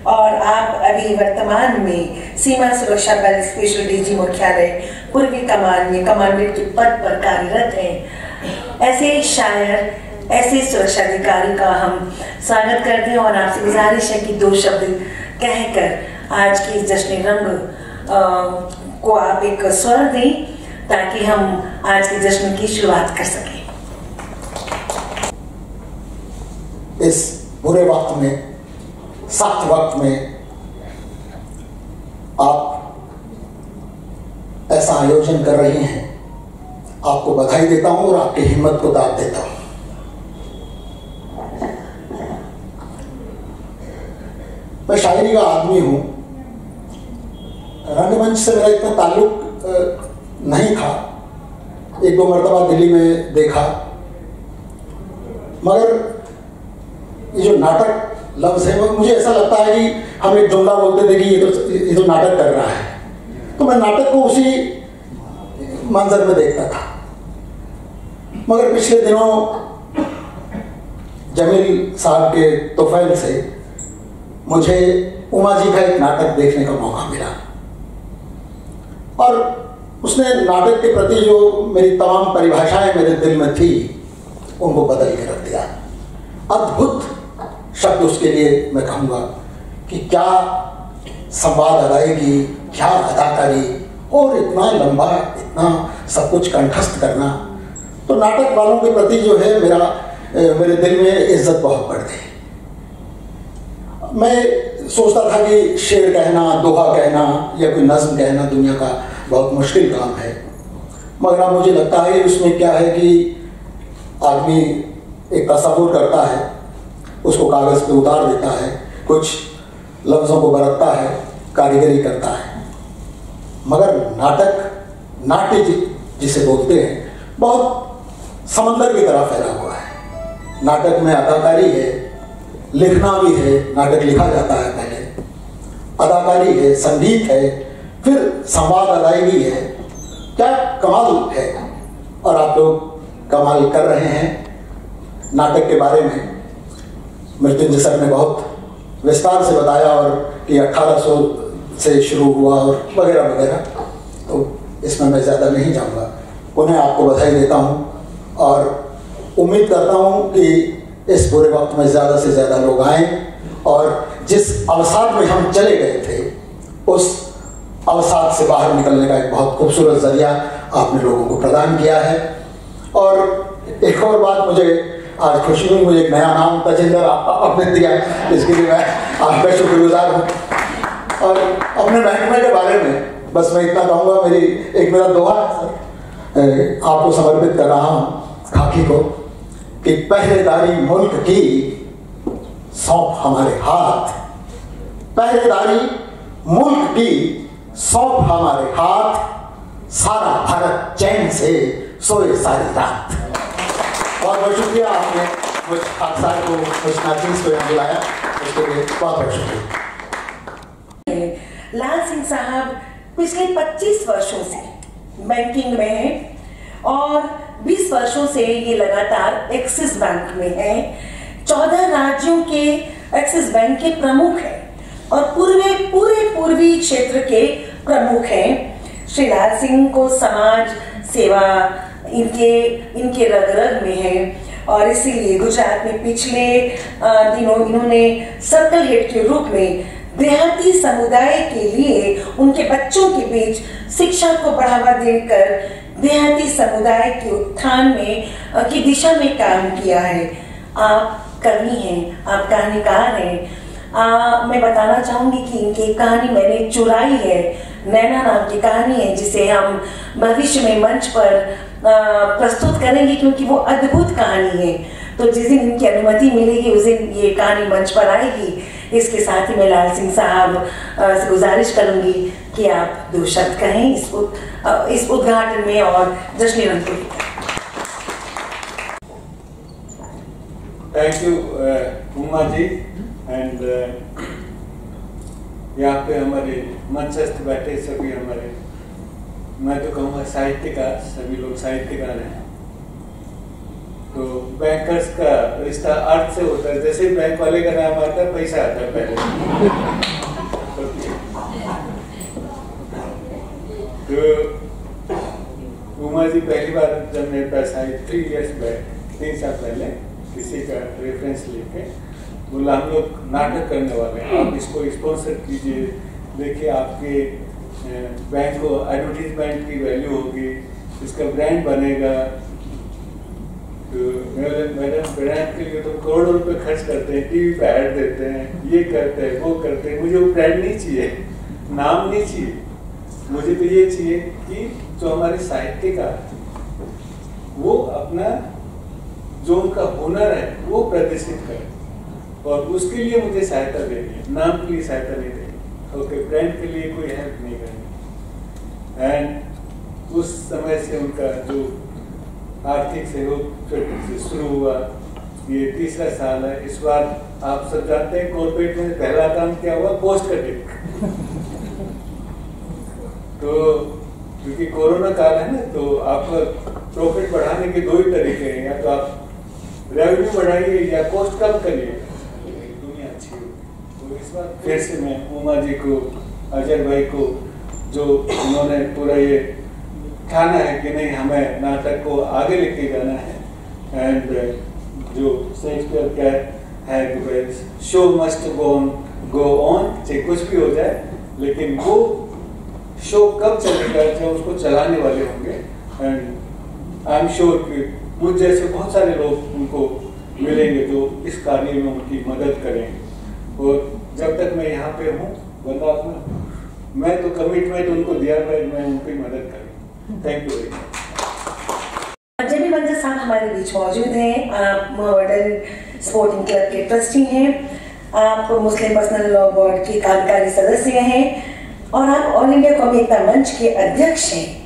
और आप अभी वर्तमान में सीमा सुरक्षा बल स्पेशल DG मुख्यालय पूर्वी कमांडेंट के पद पर कार्यरत हैं। ऐसे शायर, ऐसे सुरक्षा अधिकारी का हम स्वागत करते हैं और आपसे गुजारिश है कि 2 शब्द कहकर आज की जश्न रंग को आप एक स्वर दें ताकि हम आज के जश्न की शुरुआत कर सकें। इस बुरे वक्त में, सख्त वक्त में आप ऐसा आयोजन कर रहे हैं, आपको बधाई देता हूं और आपकी हिम्मत को दाद देता हूं। मैं शायरी का आदमी हूं, रंगमंच से मेरा इतना ताल्लुक नहीं था, 1-2 मरतबा दिल्ली में देखा, मगर ये जो नाटक लफ्ज़ है, मुझे ऐसा लगता है कि हम एक जुमला बोलते थे कि ये तो नाटक कर रहा है, तो मैं नाटक को उसी मंजर में देखता था। मगर पिछले दिनों जमील साहब के तोफ़ैल से मुझे उमा जी का एक नाटक देखने का मौका मिला और उसने नाटक के प्रति जो मेरी तमाम परिभाषाएं मेरे दिल में थी उनको बदल के रख दिया। अद्भुत शब्द उसके लिए मैं कहूँगा कि क्या संवाद अदायगी, क्या अदाकारी और इतना लंबा, इतना सब कुछ कंठस्थ करना, तो नाटक वालों के प्रति जो है मेरे दिल में इज्जत बहुत बढ़ गई। मैं सोचता था कि शेर कहना, दोहा कहना या कोई नज़्म कहना दुनिया का बहुत मुश्किल काम है, मगर अब मुझे लगता है उसमें क्या है कि आदमी एक तसव्वुर करता है, उसको कागज़ पे उतार देता है, कुछ लफ्ज़ों को बरतता है, कारीगरी करता है। मगर नाट्य जिसे बोलते हैं, बहुत समंदर की तरह फैला हुआ है। नाटक में अदाकारी है, लिखना भी है, नाटक लिखा जाता है पहले, अदाकारी है, संगीत है, फिर संवाद अदायगी है। क्या कमाल है, और आप लोग कमाल कर रहे हैं। नाटक के बारे में मृत्युंजय सर ने बहुत विस्तार से बताया और कि 1800 से शुरू हुआ और वगैरह वगैरह, तो इसमें मैं ज़्यादा नहीं जाऊँगा। उन्हें आपको बधाई देता हूँ और उम्मीद करता हूँ कि इस बुरे वक्त में ज़्यादा से ज़्यादा लोग आएँ और जिस अवसाद में हम चले गए थे, उस अवसाद से बाहर निकलने का एक बहुत खूबसूरत जरिया आपने लोगों को प्रदान किया है। और एक और बात, मुझे आज खुशी हुई, मुझे एक नया नाम तजिंदर आपने दिया, इसके लिए मैं आपका शुक्रगुजार हूँ। और अपने महकमे के बारे में बस मैं इतना कहूँगा, मेरा दोहा है, आपको समर्पित कर रहा हूँ खाकी को, कि पहरेदारी मुल्क की सौंप हमारे हाथ, पहरेदारी मुल्क की सौंप हमारे हाथ, सारा भारत चैन से सोए सारी रात। बहुत बहुत शुक्रिया, आपने मुझ खाकसार को, मुझ नाचीज को यहाँ बुलाया, उसके लिए बहुत बहुत शुक्रिया। लाल सिंह साहब पिछले 25 वर्षों से बैंकिंग में हैं और 20 वर्षों से ये लगातार एक्सिस बैंक में हैं। 14 राज्यों के एक्सिस बैंक के प्रमुख हैं और पूरे पूर्वी क्षेत्र के प्रमुख हैं। श्री लाल सिंह को समाज सेवा इनके रग रग में है और इसीलिए गुजरात में पिछले दिनों इन्होंने सर्कल हेड के रूप में देहाती समुदाय के लिए उनके बच्चों के बीच शिक्षा को बढ़ावा देकर देहाती समुदाय के उत्थान में की दिशा में काम किया है। आप कवि हैं, आप कहानीकार हैं। मैं बताना चाहूंगी कि इनकी कहानी मैंने चुराई है, नैना नाम की कहानी है, जिसे हम भविष्य में मंच पर प्रस्तुत करेंगे क्योंकि वो अद्भुत कहानी है। तो जिस दिन इनकी अनुमति मिलेगी उस दिन ये कहानी मंच पर आएगी। इसके साथ ही मैं लाल सिंह साहब से गुजारिश करूंगी कि आप 2 शब्द कहें इस उद्घाटन में और जश्न रंग को। Thank you Uma ji. And यहाँ पे हमारे मंचस्थ बैठे सभी हमारे, मैं तो कहूँगा साहित्यकार, सभी लोग साहित्यकार हैं। तो बैंकर्स का रिश्ता अर्थ से होता है, जैसे बैंक वाले का नाम आता है पैसा आता है पहले। तो उमा जी पहली बार जब मेरे पास आई 3 इयर्स बैक, 3 साल पहले, किसी का रेफरेंस लेके बोला हम लोग नाटक करने वाले हैं, आप इसको स्पॉन्सर कीजिए, देखिए आपके बैंक को एडवर्टीजमेंट की वैल्यू होगी, इसका ब्रांड बनेगा। तो मैडम ब्रांड के लिए तो करोड़ों रुपए खर्च करते हैं, टीवी पे ऐड देते हैं, ये करते हैं वो करते हैं, मुझे वो ब्रांड नहीं चाहिए, नाम नहीं चाहिए, मुझे तो ये चाहिए कि जो हमारे साहित्यकार वो अपना जो उनका हुनर है वो प्रदर्शित करें और उसके लिए मुझे सहायता देनी है, नाम के लिए सहायता नहीं देनी, ओके, ब्रांड के लिए कोई हेल्प नहीं करनी। एंड उस समय से उनका जो आर्थिक सहयोग से शुरू हुआ, ये 3रा साल है। इस बार आप सब जानते हैं कॉर्पोरेट में पहला काम क्या हुआ, पोस्ट कटिंग। तो क्योंकि कोरोना काल है ना, तो आपका प्रॉफिट बढ़ाने के 2 ही तरीके हैं, या तो आप रेवेन्यू बढ़ाइए या कॉस्ट कम करिए, दुनिया अच्छी हो। तो इस बार फिर से मैं उमा जी को, अजय भाई को, जो उन्होंने पूरा ये ठाना है कि नहीं हमें नाटक को आगे लेके जाना है, एंड जो शेक्सपियर क्या है कि शो मस्ट गो ऑन, चाहे कुछ भी हो जाए, लेकिन वो शो कब चलेगा जब उसको चलाने वाले होंगे। एंड आई एम श्योर कि मुझ जैसे बहुत सारे लोग उनको मिलेंगे जो इस कार्य में उनकी मदद करेंगे। और जब तक मैं यहाँ पे हूँ वरना मैं तो कमिटमेंट उनको दिया है, मैं उनकी मदद करूँ। Thank you very much. JB Manzar साहब हमारे बीच मौजूद हैं। आप मॉडर्न स्पोर्टिंग क्लब के ट्रस्टी हैं, आप मुस्लिम पर्सनल लॉ बोर्ड के कार्यकारी सदस्य हैं और आप ऑल इंडिया कौमी एकता मंच के अध्यक्ष हैं।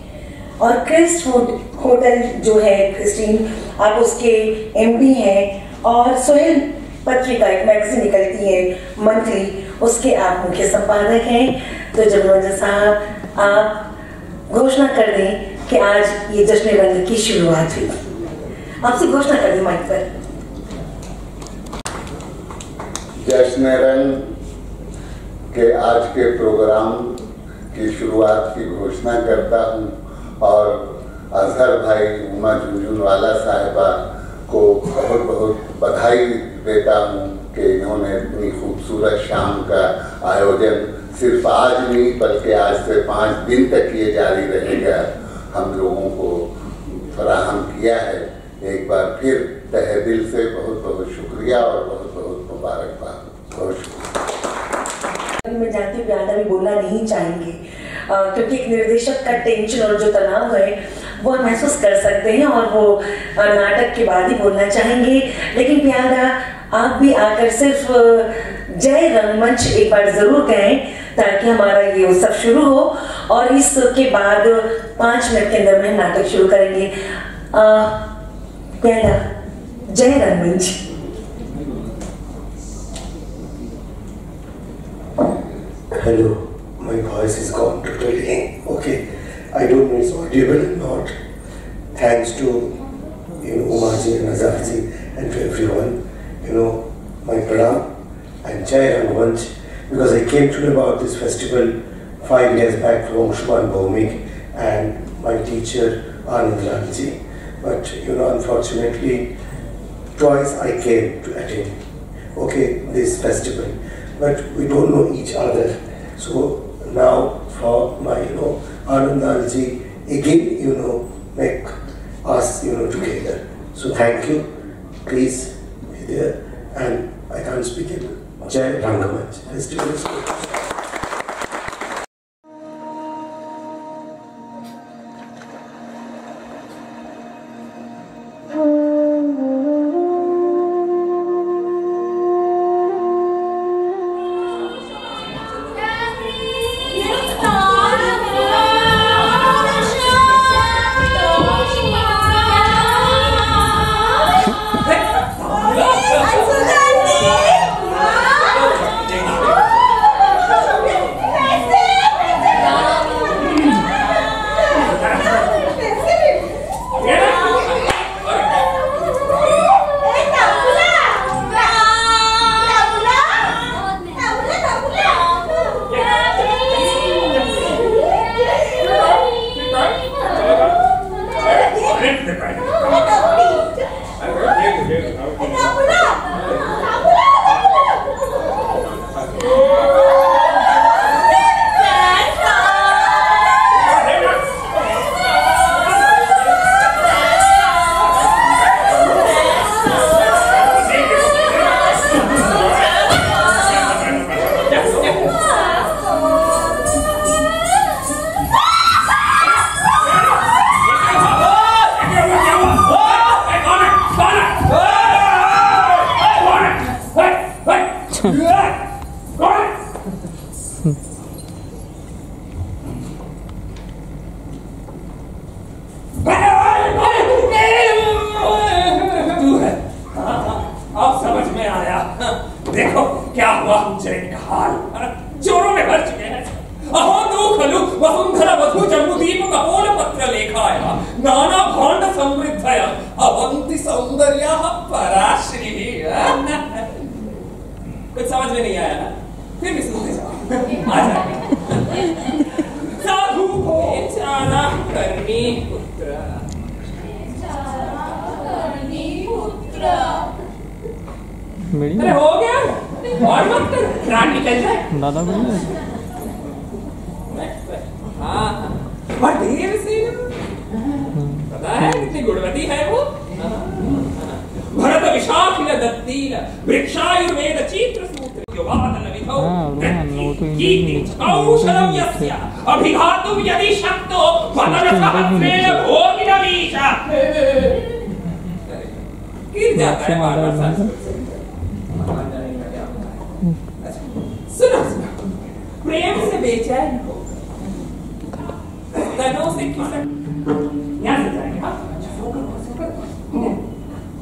और क्रिस्ट होटल जो है क्रिस्टीन, आप उसके एमडी हैं और सोहेल पत्रिका एक मैगजीन निकलती है मंथली, उसके आप मुख्य संपादक हैं। तो जब मंजर साहब आप घोषणा कर दें कि आज ये जश्न रंग की शुरुआत हुई, आपसे घोषणा कर दें माइक पर। जश्न रंग के आज के प्रोग्राम की शुरुआत की घोषणा करता हूँ और अजहर भाई, उमा झुनझुनवाला साहिबा को बहुत बहुत बधाई देता हूँ कि इन्होंने इतनी खूबसूरत शाम का आयोजन सिर्फ आज नहीं बल्कि आज से 5 दिन तक ये जारी रहेगा हम लोगों को फराहम किया है। एक बार फिर तहे दिल से बहुत बहुत शुक्रिया और बहुत बहुत मुबारकबाद। बहुत शुक्रिया। मैं जानती हूँ प्यादा भी बोलना नहीं चाहेंगे क्योंकि एक निर्देशक का टेंशन और जो तनाव है वो हम महसूस कर सकते हैं और वो नाटक के बाद ही बोलना चाहेंगे। लेकिन प्यादा आप भी आकर सिर्फ जय रंगमंच एक बार जरूर कहें ताकि हमारा ये उत्सव शुरू हो और इसके बाद 5 मिनट के अंदर में नाटक शुरू करेंगे। प्यादा जय रंगमंच। Hello, my voice is gone totally. Okay, I don't know it's audible or not. Thanks to Umaji and Azarji and to everyone. My pranam and Jai Rangmanch, because I came to know about this festival 5 years back from Shuman Bhaumik and my teacher Anand Lalji. But unfortunately, twice I came to attend this festival, but we don't know each other. So now for my Anand Lalji again make us together. So thank you. Please be there, and I can't speak it. Jai Rangmanch Festival is good. अरे हो गया और मत कर प्राण निकल जाए दादा बढ़िया हाँ ढेर सी पता है कितनी गुणवती है वो भरत विशाखिल दत्तील वृक्षायुर्वेद चित्र सूत्र योगादन विधौ कौशलम यस्य अभिघातुम यदि शक्तो वदनसहस्रेण भोगिनमीशा गिर जाता है बार-बार सुनो प्रेम से बेचैन हो तनों से खिसक यहाँ से जाएंगे हाँ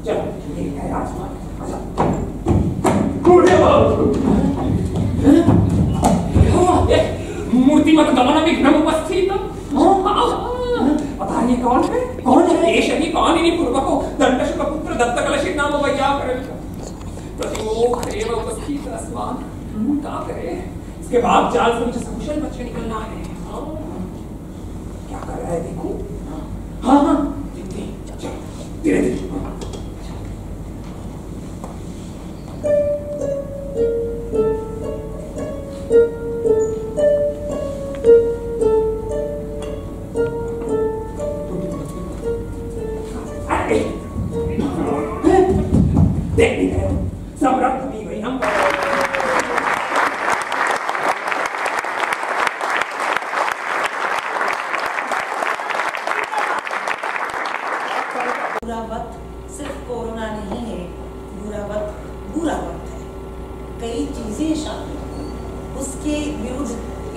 चलो ये है आसमान मूर्तिमत गमन विघ्न उपस्थित पता नहीं कौन है देश ही पाणिनि पूर्वको दंडशुक पुत्र दत्तकलशित नाम वैयाकरण प्रतिमोह एव उपस्थित अस्मान क्या करे इसके बाद जाल से मुझे सकुशल बच्चे निकलना है क्या कर रहा है देखो हाँ हाँ धीरे धीरे देख भी गए सब रक्त पी गई हम। बुरा वक्त सिर्फ कोरोना नहीं है, बुरा वक्त बुरा वक्त है। कई चीजें शामिल, उसके विरुद्ध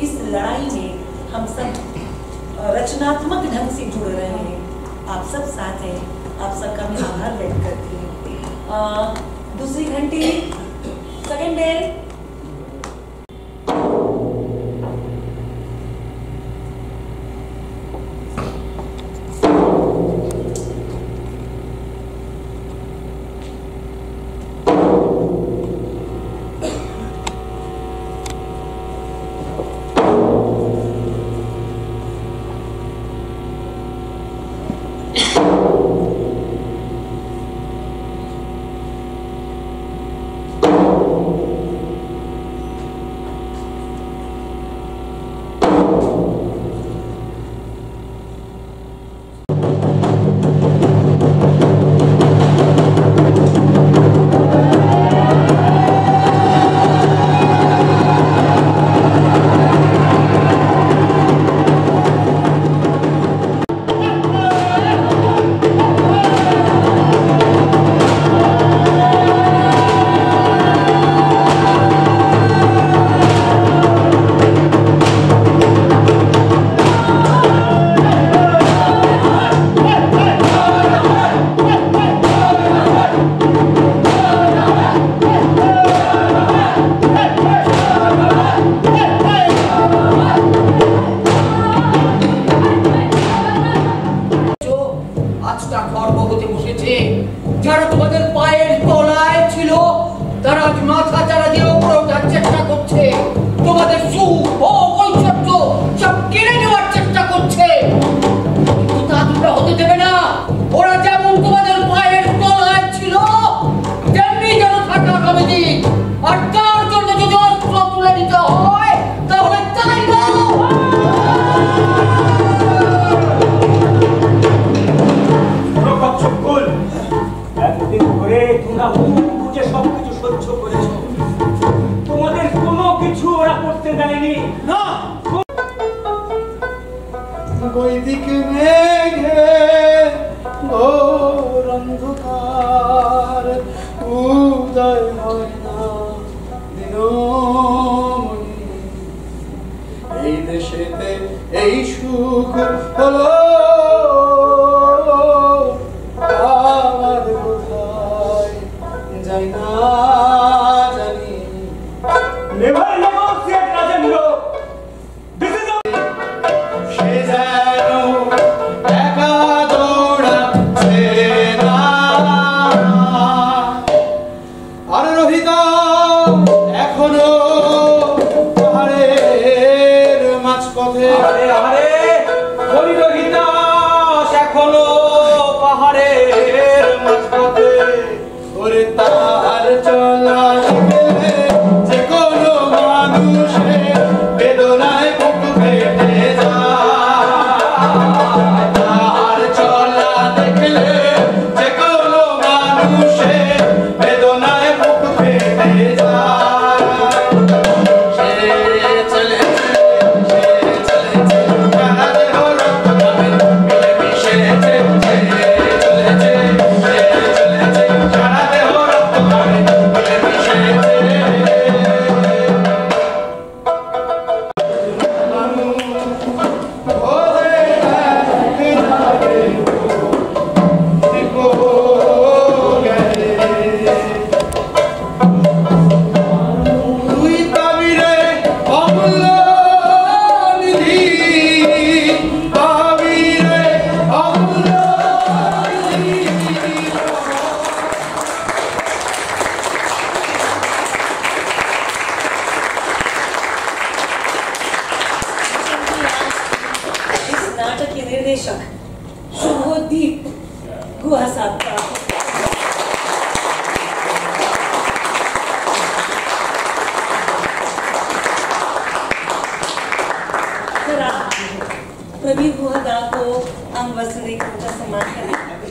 इस लड़ाई में हम सब रचनात्मक ढंग से जुड़ रहे हैं। आप सब साथ हैं, आप सबका मैं आभार व्यक्त करती हूँ। दूसरी घंटी, सेकंड बेल।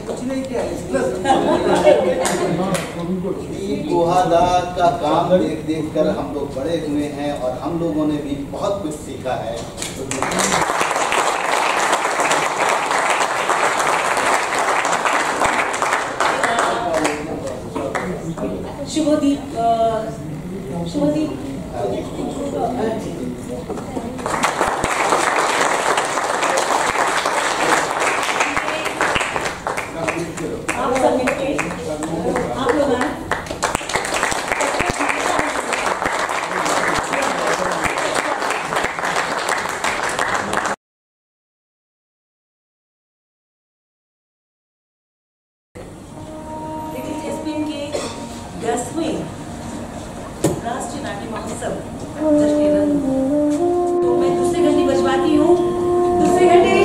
कुछ नहीं किया गुहादा का काम देख देख कर हम लोग बड़े हुए हैं और हम लोगों ने भी बहुत कुछ सीखा है। शुभदीप आप सब मिलके आप लोग आए। राष्ट्रीय नाट्य महोत्सव जश्न रंग, तो मैं दूसरी घंटी बजवाती हूँ। दूसरी घंटी।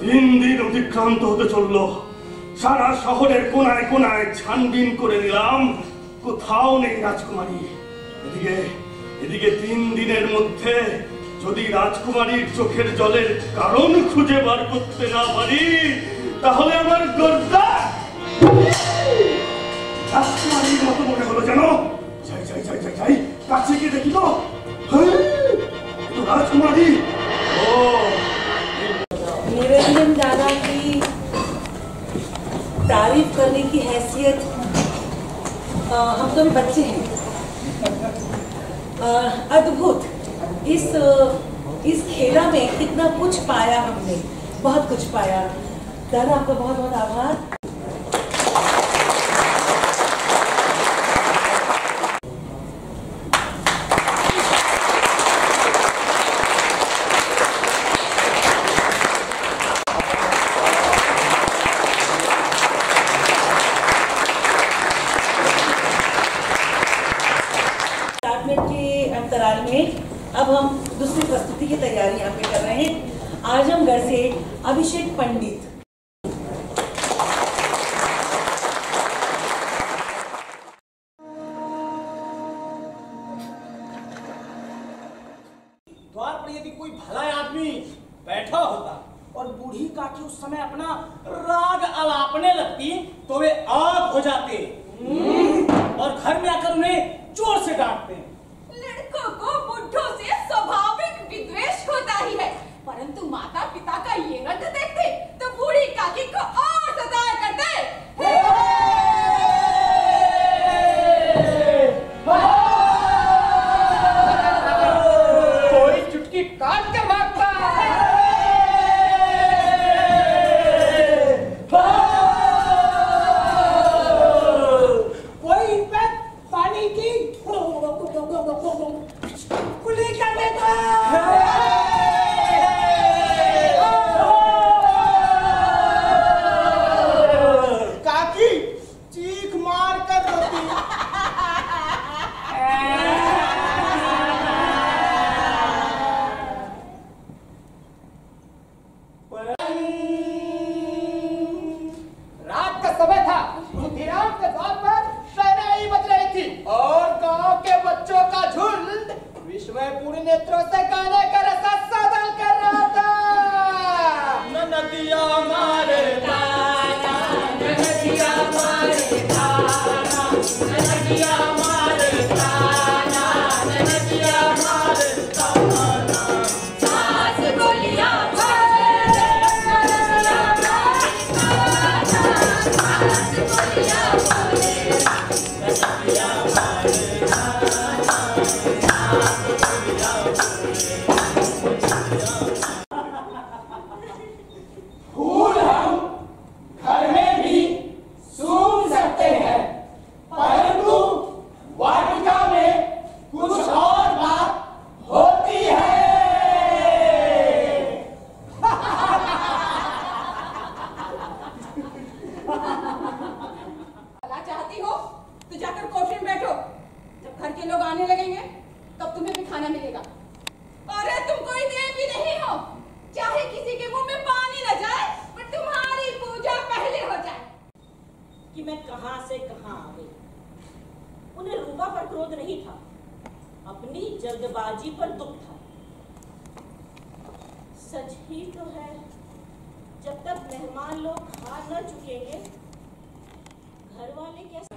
তিন দিন অতিক্রান্ত হতে চলল। সারা শহরের কোনায় কোনায় ছানবিন করে নিলাম, কোথাও নেই রাজকুমারী। এদিকে 3 দিনের মধ্যে যদি রাজকুমারীর চোখের জলের কারণ খুঁজে বার করতে না পারি তাহলে আমার গর্দা রাজকুমারীর মতো মনে হলো যেন। যাই কাছে গিয়ে দেখি তো राजकुमारी। निरंजन दादा की तारीफ करने की हैसियत, हम तो भी बच्चे हैं। अद्भुत इस खेला में कितना कुछ पाया हमने, बहुत कुछ पाया। दादा आपका बहुत बहुत आभार। अंतराल में अब हम दूसरी प्रस्तुति की तैयारी यहाँ पे कर रहे हैं। आजमगढ़ से अभिषेक पंडित। द्वार पर यदि कोई भला आदमी बैठा होता और बूढ़ी काकी उस समय अपना राग अलापने लगती तो वे आग हो जाते और घर में आकर उन्हें जोर से डांटते। लड़कों को बुढ़ों से स्वाभाविक विद्वेष होता ही है, परंतु माता पिता का ये रंग देखते तो बूढ़ी काकी को और सताया करते। कोई चुटकी काट के भागता, कोई इन पे पानी की कुली कर देता। काकी चीख मार कर रोती। रात का समय था, रुधिराम के द्वार पर शहनाई बज रही थी और गांव के बच्चों का झुंड विस्मयपूर्ण नेत्रों से गाने का रसा सदल कर रहा था। नदिया मारे ताना, नदिया मारे ताना, नदिया मारे ताना, नदिया मारे ताना। सास गोलियां मारे, नदिया मारे ताना, सास गोलियां मारे, नदिया मारे ताना, सास गोलियां मारे। ठीक तो है, जब तक मेहमान लोग खा न चुकेंगे घर वाले कैसे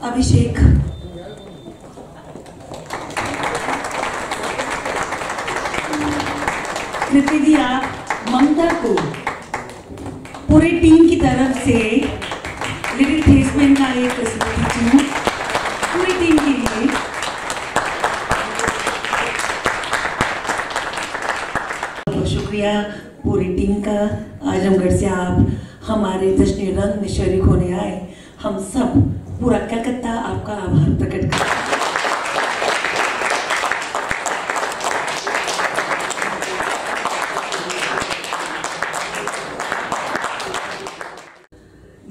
अभिषेक कृतिका ममता को पूरी टीम की तरफ से लिटिल थिएस्पेन का एक तस्वीर पूरी टीम के लिए। बहुत शुक्रिया पूरी टीम का, आजमगढ़ से आप हमारे जश्न रंग में शरीक होने आए। हम सब पूरा कलकत्ता आपका आभार प्रकट करता है।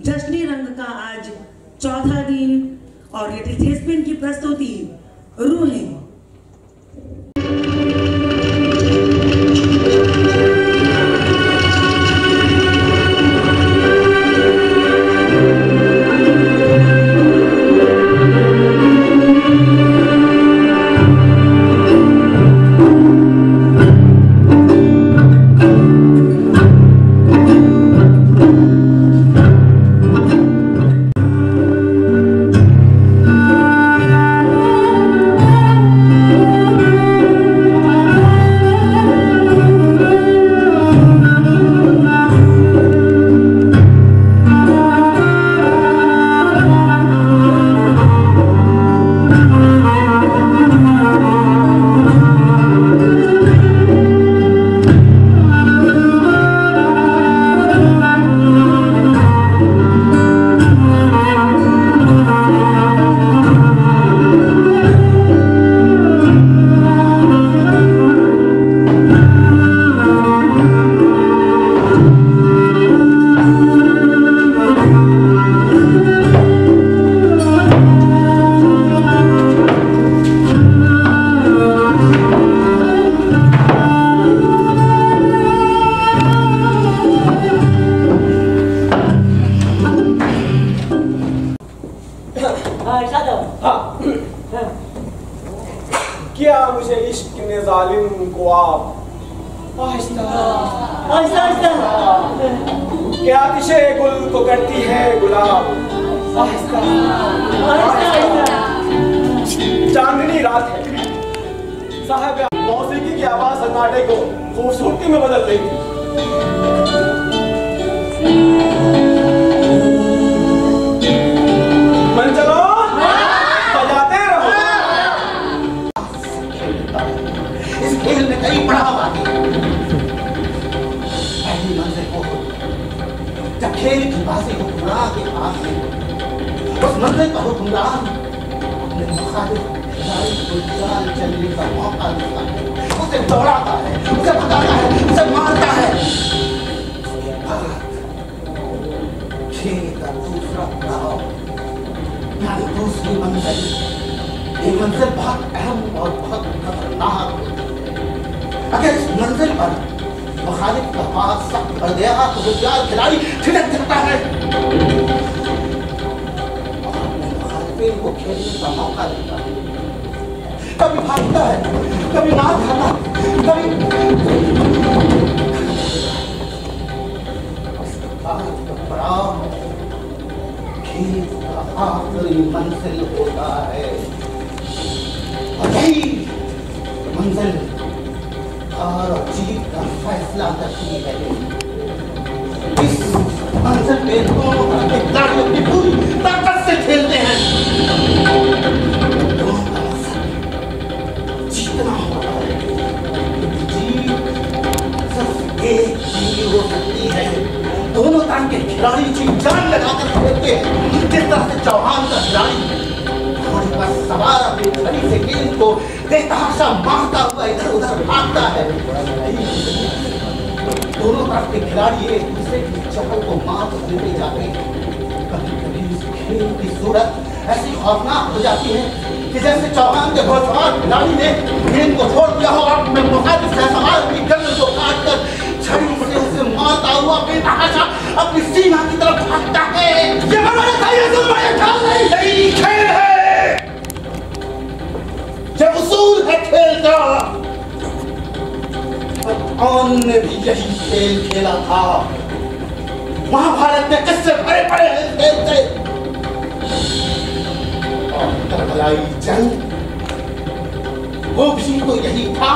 जश्न रंग का आज चौथा दिन और लिटिल थिएस्पेन की प्रस्तुति रूहें। क्या मुझे इश्क ने जालिम को आप आहिस्ता क्या आतिशे गुल को करती है गुलाब आहिस्ता खूबसूरती में बदल देगी। मन चलो, बजाते रहो। इस खेल में कई पड़ाव आते हैं। पहली मंजिल वो जब खेल की बाजी हुक्मरान के पास है, उस मंजिल का हुक्मरान अपने मुखालिफ खिलाड़ी को जान चलने का मौका देता है, उसे दौड़ाता है, उसे भगाता है, उसे मारता है। खेल का दूसरा पड़ाव यानी दूसरी मंजिल, ये मंजिल बहुत अहम और बहुत खतरनाक है। अगर इस मंजिल पर मुखालिफ का पास सख्त कर दिया तो होशियार खिलाड़ी छिटक जाता है और अपने मुखालिफिन को खेलने का मौका देता है। कभी भागता है, कभी मार खाता है, कभी खेल का आखिरी मंजिल होता है और यही मंजिल हार और जीत का फैसला करती है। इस मंजिल पे दोनों तरह के खिलाड़ी अपनी पूरी ताकत से खेलते हैं। दोनों का मकसद जीतना होता है। जीत सिर्फ एक ही हो सकती है। दोनों तरह के खिलाड़ी जी जान लगाकर खेलते हैं। जिस तरह से चौहान का खिलाड़ी घोड़े पर सवार अपनी छड़ी से गेंद को बेतहाशा मारता हुआ इधर उधर भागता है। दोनों तरफ के खिलाड़ी एक दूसरे की चप्पल को मार देते जाते हैं। कभी कभी इस खेल की सूरत ऐसी खौफनाक हो जाती है कि जैसे चौहान के घोड़सवार खिलाड़ी ने गेंद को छोड़ दिया हो और मुखालिफ सहसवार की गर्दन को काटकर छड़ी से उसे मारता हुआ बेतहाशा अपनी सीमा की तरफ भागता है। ये हमारा ख्याल नहीं, खेल है, ये उसूल है खेल का। कौन ने भी यही खेल खेला था। महाभारत में किससे भरे पड़े हैं खेल से। और करबलाई जंग वो भी तो यही था।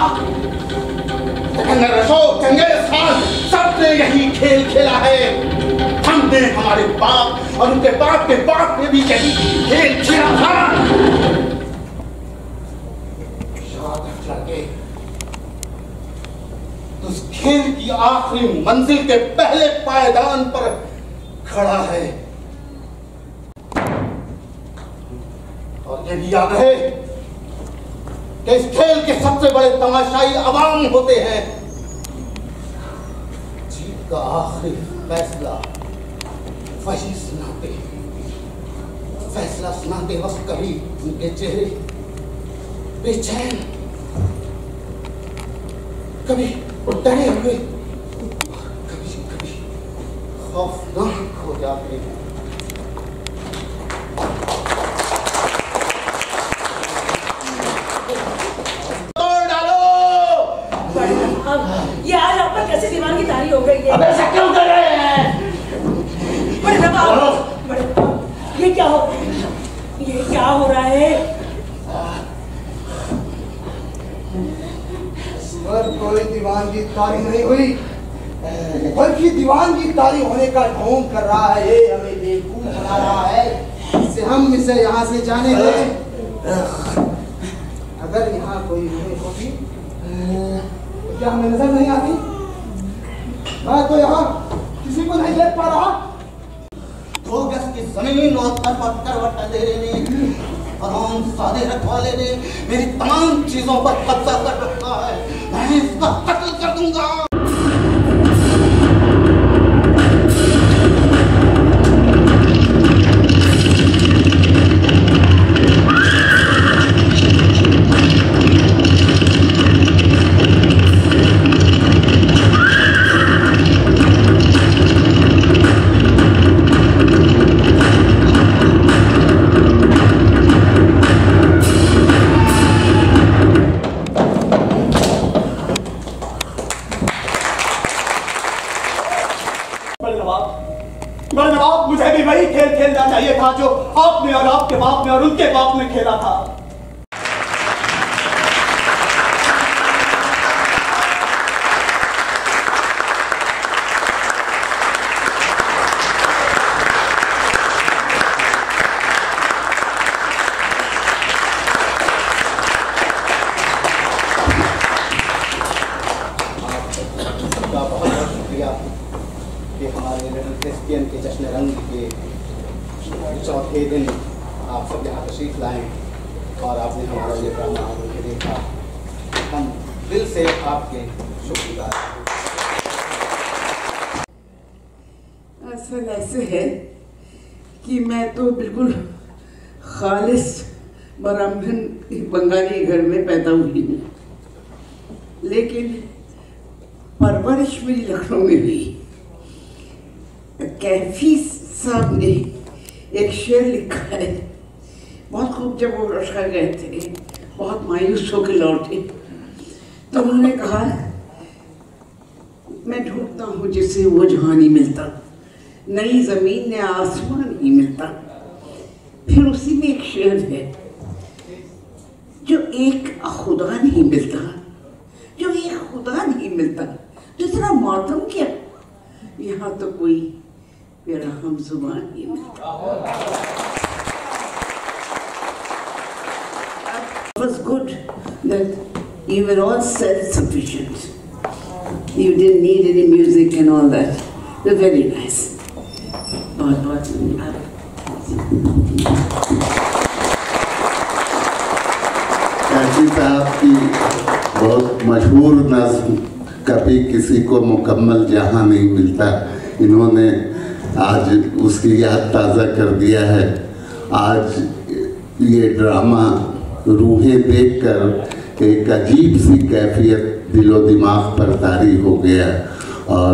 अशोक, चंगेज खान सबने यही खेल खेला है। हमने, हमारे बाप और उनके बाप के बाप ने भी यही खेल खेला था। उस खेल की आखिरी मंजिल के पहले पायदान पर खड़ा है और ये भी याद रहे कि इस खेल के सबसे बड़े तमाशाई अवाम होते हैं। जीत का आखिरी फैसला वही सुनाते हैं। फैसला सुनाते वक्त कभी उनके चेहरे बेचैन, कभी डरे हुए, कभी कभी खौफनाक हो जाते हैं। तोड़ डालो। ये आज आप पर कैसे दीवान की तारी हो गई है? अब ऐसा क्यों कर रहे हैं? बड़े नवाब, ये क्या हो रहा है? ये क्या हो रहा है? पर कोई दीवान की तारी नहीं हुई, बल्कि दीवान की तारी होने का ढोंग कर रहा है। ये हमें बेवकूफ बना रहा है। इससे हम इसे यहाँ से जाने दें। अगर यहाँ कोई रूह होगी तो क्या हमें नजर नहीं आती? मैं तो यहाँ किसी को नहीं देख पा रहा। 2 गज की जमीन और करवट अंधेरे ने और सादे रखवाले ने मेरी तमाम चीजों पर कब्जा कर रखा है। मैं इसका कत्ल कर दूंगा। मुझे भी वही खेल खेलना चाहिए था जो आपने और आपके बाप ने और उनके बाप ने खेला था। के दिन आप सब यहाँ तशरीफ़ लाएँ और आपने हमारा ये ड्रामा आकर देखा, हम दिल से आपके शुक्रगुजार हैं। असल ऐसे है कि मैं तो बिल्कुल खालिस ब्राह्मण बंगाली घर में पैदा हुई हूँ, लेकिन परवरिश मेरी लखनऊ में हुई। कैफी साहब ने एक शेर लिखा है, बहुत खूब। जब वो रशा गए थे, बहुत मायूस होकर लौटे, तो उन्होंने कहा, मैं ढूंढता हूँ जिसे वो जहाँ नहीं मिलता, नई जमीन ने आसमान नहीं मिलता। फिर उसी में एक शेर है, जो एक खुदा नहीं मिलता, जो एक खुदा नहीं मिलता, दूसरा मातम क्या, यहाँ तो कोई मेरा हम जुबान नहीं मिलता। It was good that you were all self-sufficient. You didn't need any music and all that. It was very nice. बहुत काशी साहब की बहुत मशहूर नज़्म कभी किसी को मुकम्मल जहाँ नहीं मिलता, इन्होंने आज उसकी याद ताज़ा कर दिया है। आज ये ड्रामा रूहें देखकर एक अजीब सी कैफियत दिलो दिमाग पर तारी हो गया, और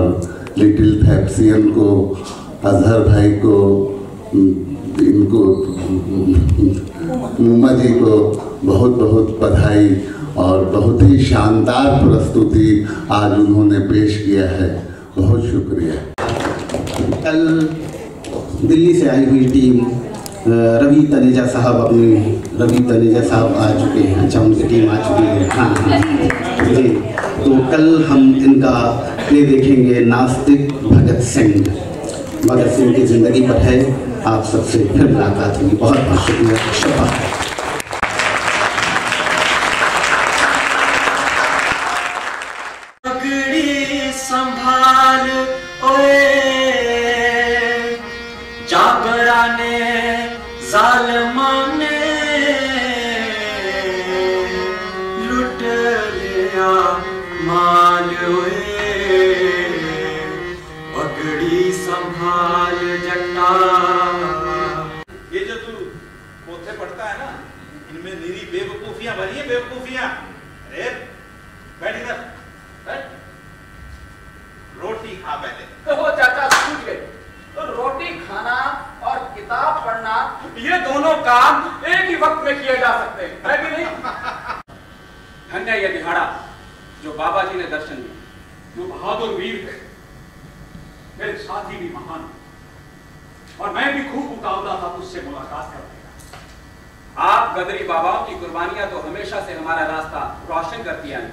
लिटिल थैप्सियन को, अजहर भाई को, इनको मुमा जी को बहुत बहुत बधाई, और बहुत ही शानदार प्रस्तुति आज उन्होंने पेश किया है। बहुत शुक्रिया। कल दिल्ली से आई हुई टीम, रवि तनेजा साहब आ चुके हैं। अच्छा, उनकी टीम आ चुकी है। हाँ जी, तो कल हम इनका प्ले देखेंगे, नास्तिक भगत सिंह की ज़िंदगी पर है। आप सबसे फिर मुलाकात होगी। बहुत बहुत शुक्रिया। शब्बा। संभाल ओए जाबरा ने जालिमा ने लुट लिया माल ओए पगड़ी संभाल जटा। ये जो तू पोथे पढ़ता है ना, इनमें निरी बेवकूफियां भरी है, बेवकूफियां। अरे बैठ इधर, बैठ। रोटी खा पहले। वो चाचा सूझ गए, तो रोटी खाना और किताब पढ़ना, ये दोनों काम एक ही वक्त में किए जा सकते हैं, है कि नहीं? धन्य ये दिहाड़ा जो बाबा जी ने दर्शन दिया, जो बहादुर वीर थे, मेरे साथी भी महान, और मैं भी खूब उतावला था तुझसे मुलाकात करने का। आप गदरी बाबाओं की कुर्बानियां तो हमेशा से हमारा रास्ता रोशन करती आई।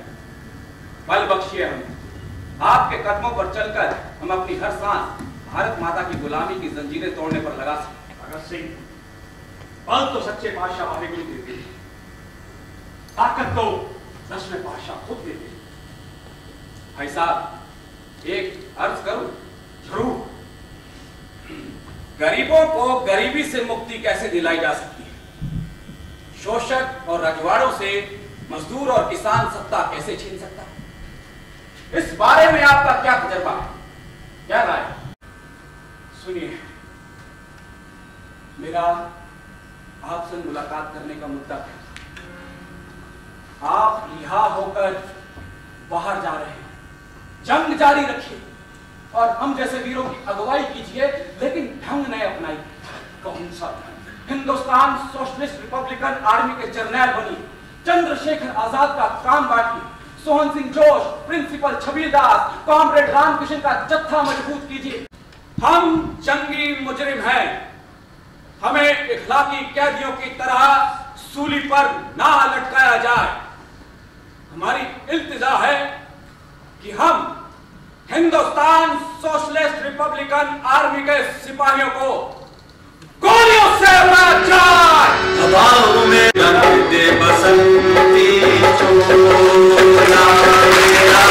बल बख्शिए हमें, आपके कदमों पर चलकर हम अपनी हर सांस भारत माता की गुलामी की जंजीरें तोड़ने पर लगा सकें। भगत सिंह, बल तो सच्चे पातशाह वाहिगुरु देते हैं, ताकत तो 10वें पातशाह खुद देते हैं। भाई साहब, एक अर्ज करूं? जरूर। गरीबों को गरीबी से मुक्ति कैसे दिलाई जा सकती है? शोषक और रजवाड़ों से मजदूर और किसान सत्ता कैसे छीन सकता है? इस बारे में आपका क्या तजुर्बा है, क्या राय? सुनिए, मेरा आपसे मुलाकात करने का मुद्दा है। आप रिहा होकर बाहर जा रहे हैं, जंग जारी रखिए और हम जैसे वीरों की अगुवाई कीजिए, लेकिन ढंग नए अपनाइए। कौन सा? हिंदुस्तान सोशलिस्ट रिपब्लिकन आर्मी के जर्नैल बनिए, चंद्रशेखर आजाद का काम बांटिए, सोहन सिंह जोश, प्रिंसिपल छबीलदास, कॉमरेड रामकृष्ण का जत्था मजबूत कीजिए। हम जंगी मुजरिम हैं, हमें इखलाकी कैदियों की तरह सूली पर ना लटकाया जाए। हमारी इल्तिजा है कि हम हिंदुस्तान सोशलिस्ट रिपब्लिकन आर्मी के सिपाहियों को गोलियों से उड़ा जाए। हवाओं में दे बसंती चोला मेरा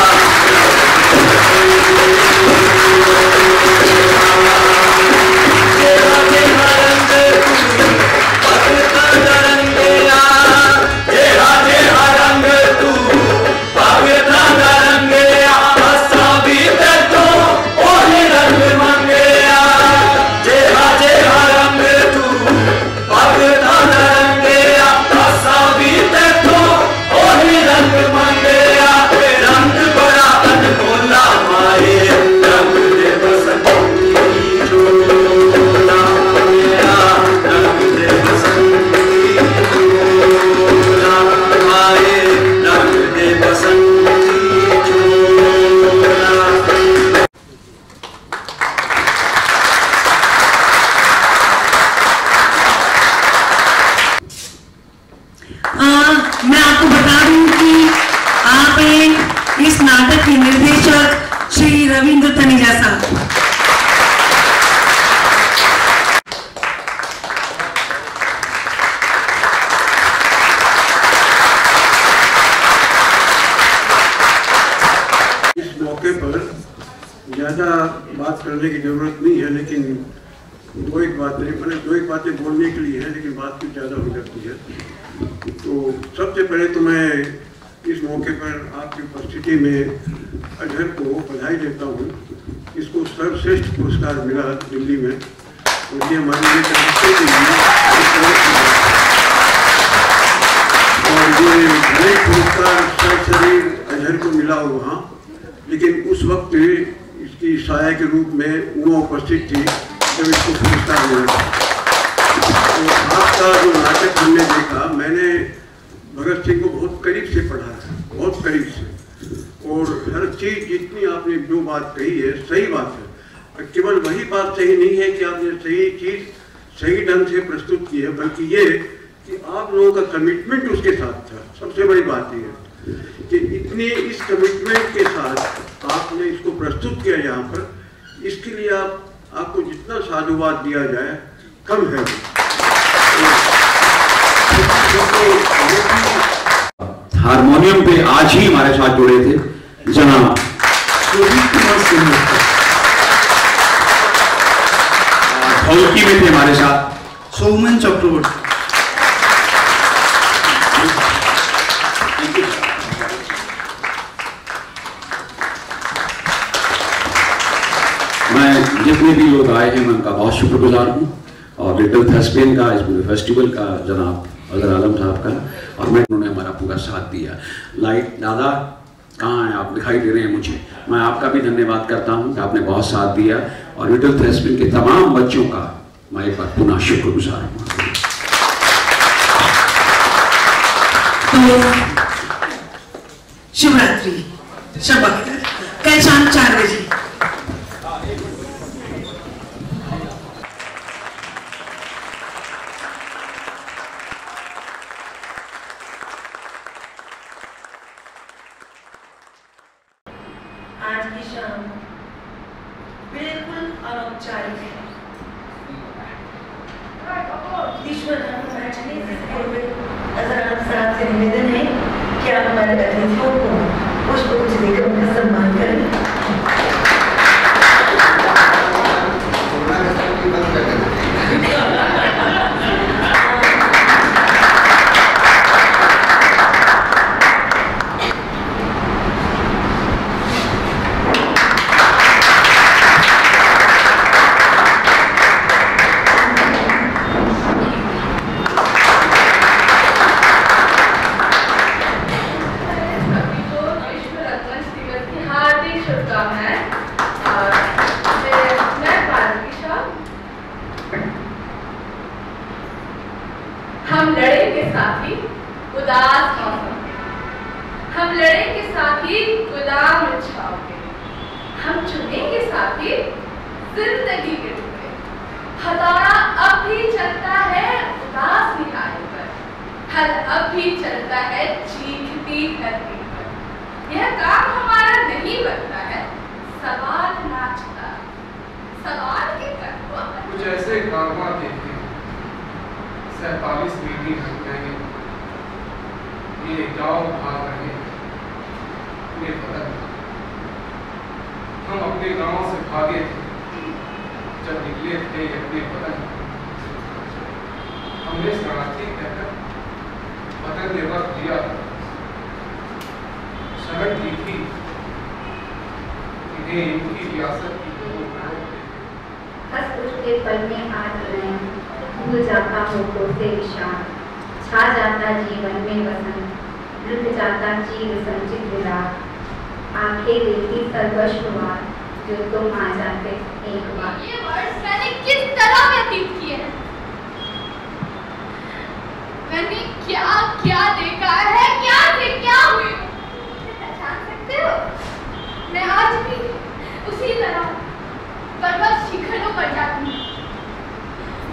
मैं आपको बता दूं कि आप इस नाटक के निर्देशक श्री रविंद्र तनेजा साहब। इस मौके पर ज़्यादा बात करने की जरूरत नहीं है, लेकिन दो एक बातें बोलने के लिए है, लेकिन बात कुछ ज़्यादा हो जाती है। तो सबसे पहले तो मैं इस मौके पर आपकी उपस्थिति में अजहर को बधाई देता हूँ। इसको सर्वश्रेष्ठ पुरस्कार मिला दिल्ली में, और ये हमारे लिए और ये अनेक पुरस्कार शरीर अजहर को मिला हो वहाँ, लेकिन उस वक्त इसकी साया के रूप में उमा उपस्थित थी जब इसको पुरस्कार मिला। तो आपका जो नाटक हमने देखा, मैंने भगत सिंह को बहुत करीब से पढ़ा है, बहुत करीब से, और हर चीज जितनी आपने जो बात कही है सही बात है। केवल वही बात सही नहीं है कि आपने सही चीज सही ढंग से प्रस्तुत की है, बल्कि ये कि आप लोगों का कमिटमेंट उसके साथ था। सबसे बड़ी बात यह है कि इतने इस कमिटमेंट के साथ आपने इसको प्रस्तुत किया यहाँ पर, इसके लिए आपको जितना साधुवाद दिया जाए कम है। हारमोनियम पे आज ही हमारे साथ जुड़े थे जनाब सुजीत कुमार सिंह, ढोलकी में थे हमारे साथ सौमन चक्रवर्ती। मैं जितने भी लोग आए हैं मैं उनका बहुत शुक्रगुजार हूँ, और लिटिल थेस्पियन का, इस पूरे फेस्टिवल का, जनाब अजहर आलम साहब का, और उन्होंने हमारा पूरा साथ दिया। लाइट दादा कहाँ हैं आप, दिखाई दे रहे हैं मुझे। मैं आपका भी धन्यवाद करता हूँ कि आपने बहुत साथ दिया, और लिटिल थेस्पियन के तमाम बच्चों का मैं एक बार पुनः शुक्रगुजार हूँ। तो शिवरात्रि शब बखैर, कल शाम 4 बजे। आज की शाम बिल्कुल अनौपचारिक है। विश्व धर्म बैठने से पूर्व अजहर आलम साहब से निवेदन है कि आप हमारे अतिथियों को पुष्पगुच्छ देकर उनका सम्मान करें। हम लड़ेंगे साथी उदास मौसम में, हम लड़ेंगे साथी गुलाम इच्छाओं के, हम चुनेंगे साथी जिंदगी के टुकड़े। हथौड़ा अब भी चलता है उदास निहारों पर, हल अब भी चलता है चीखती धरती पर। यह काम हमारा नहीं बनता है सवाल नाचता, सवाल के कटवा कुछ ऐसे कारवां देखते 47वीं घटनाएं ये जाओ भाग रहे ये पता नहीं। हम अपने गांव से भागे थे जब निकले थे अपने वतन। हमने शरणार्थी कहकर वतन ने वक्त दिया, शरण दी थी इन्हें इनकी रियासत की हंस उठ के पल में आज रहे भूल जाता होठों से इशारा, छा जाता जीवन में वसंत, लुट जाता चीर संचित विलाप, आंखें देखती सर्वस्ववाद जो तुम आ जाते एक बार। ये वर्ड्स मैंने किस तरह व्यतीत किए हैं, मैंने क्या क्या देखा है, क्या से क्या हुए, पहचान सकते हो? मैं आज भी उसी तरह पर्वत शिखरों पर जाती हूँ,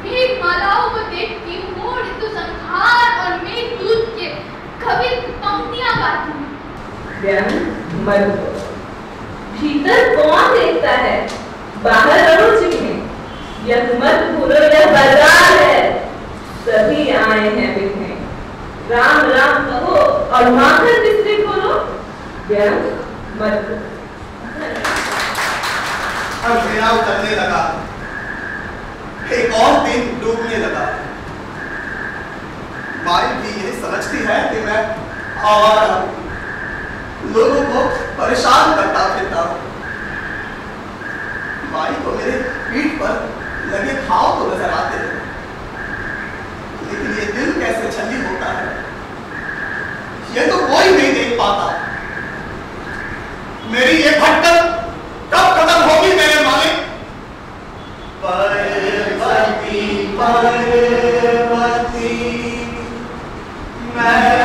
मेघ मालाओं को देखती हूँ, ऋतु संहार और मेघदूत के व्यंग मत हो। भीतर कौन देखता है, बाहर रहो जिन्हें। यह मत भूलो यह बाजार है, सभी आए हैं बिकने। राम राम कहो और माखन बिस्ते खोलो, व्यंग मत हो। अंधेरा उतरने लगा, एक और दिन डूबने लगा। माई भी यही समझती है कि मैं और लोगों को परेशान करता फिरता हूँ। माई को मेरे पीठ पर लगे घाव तो नजर आते हैं, लेकिन ये दिल कैसे छली होता है ये तो कोई नहीं देख पाता। मेरी ये भटकल कब खत्म होगी मेरे मालिक? पार्वती पार्वती मैं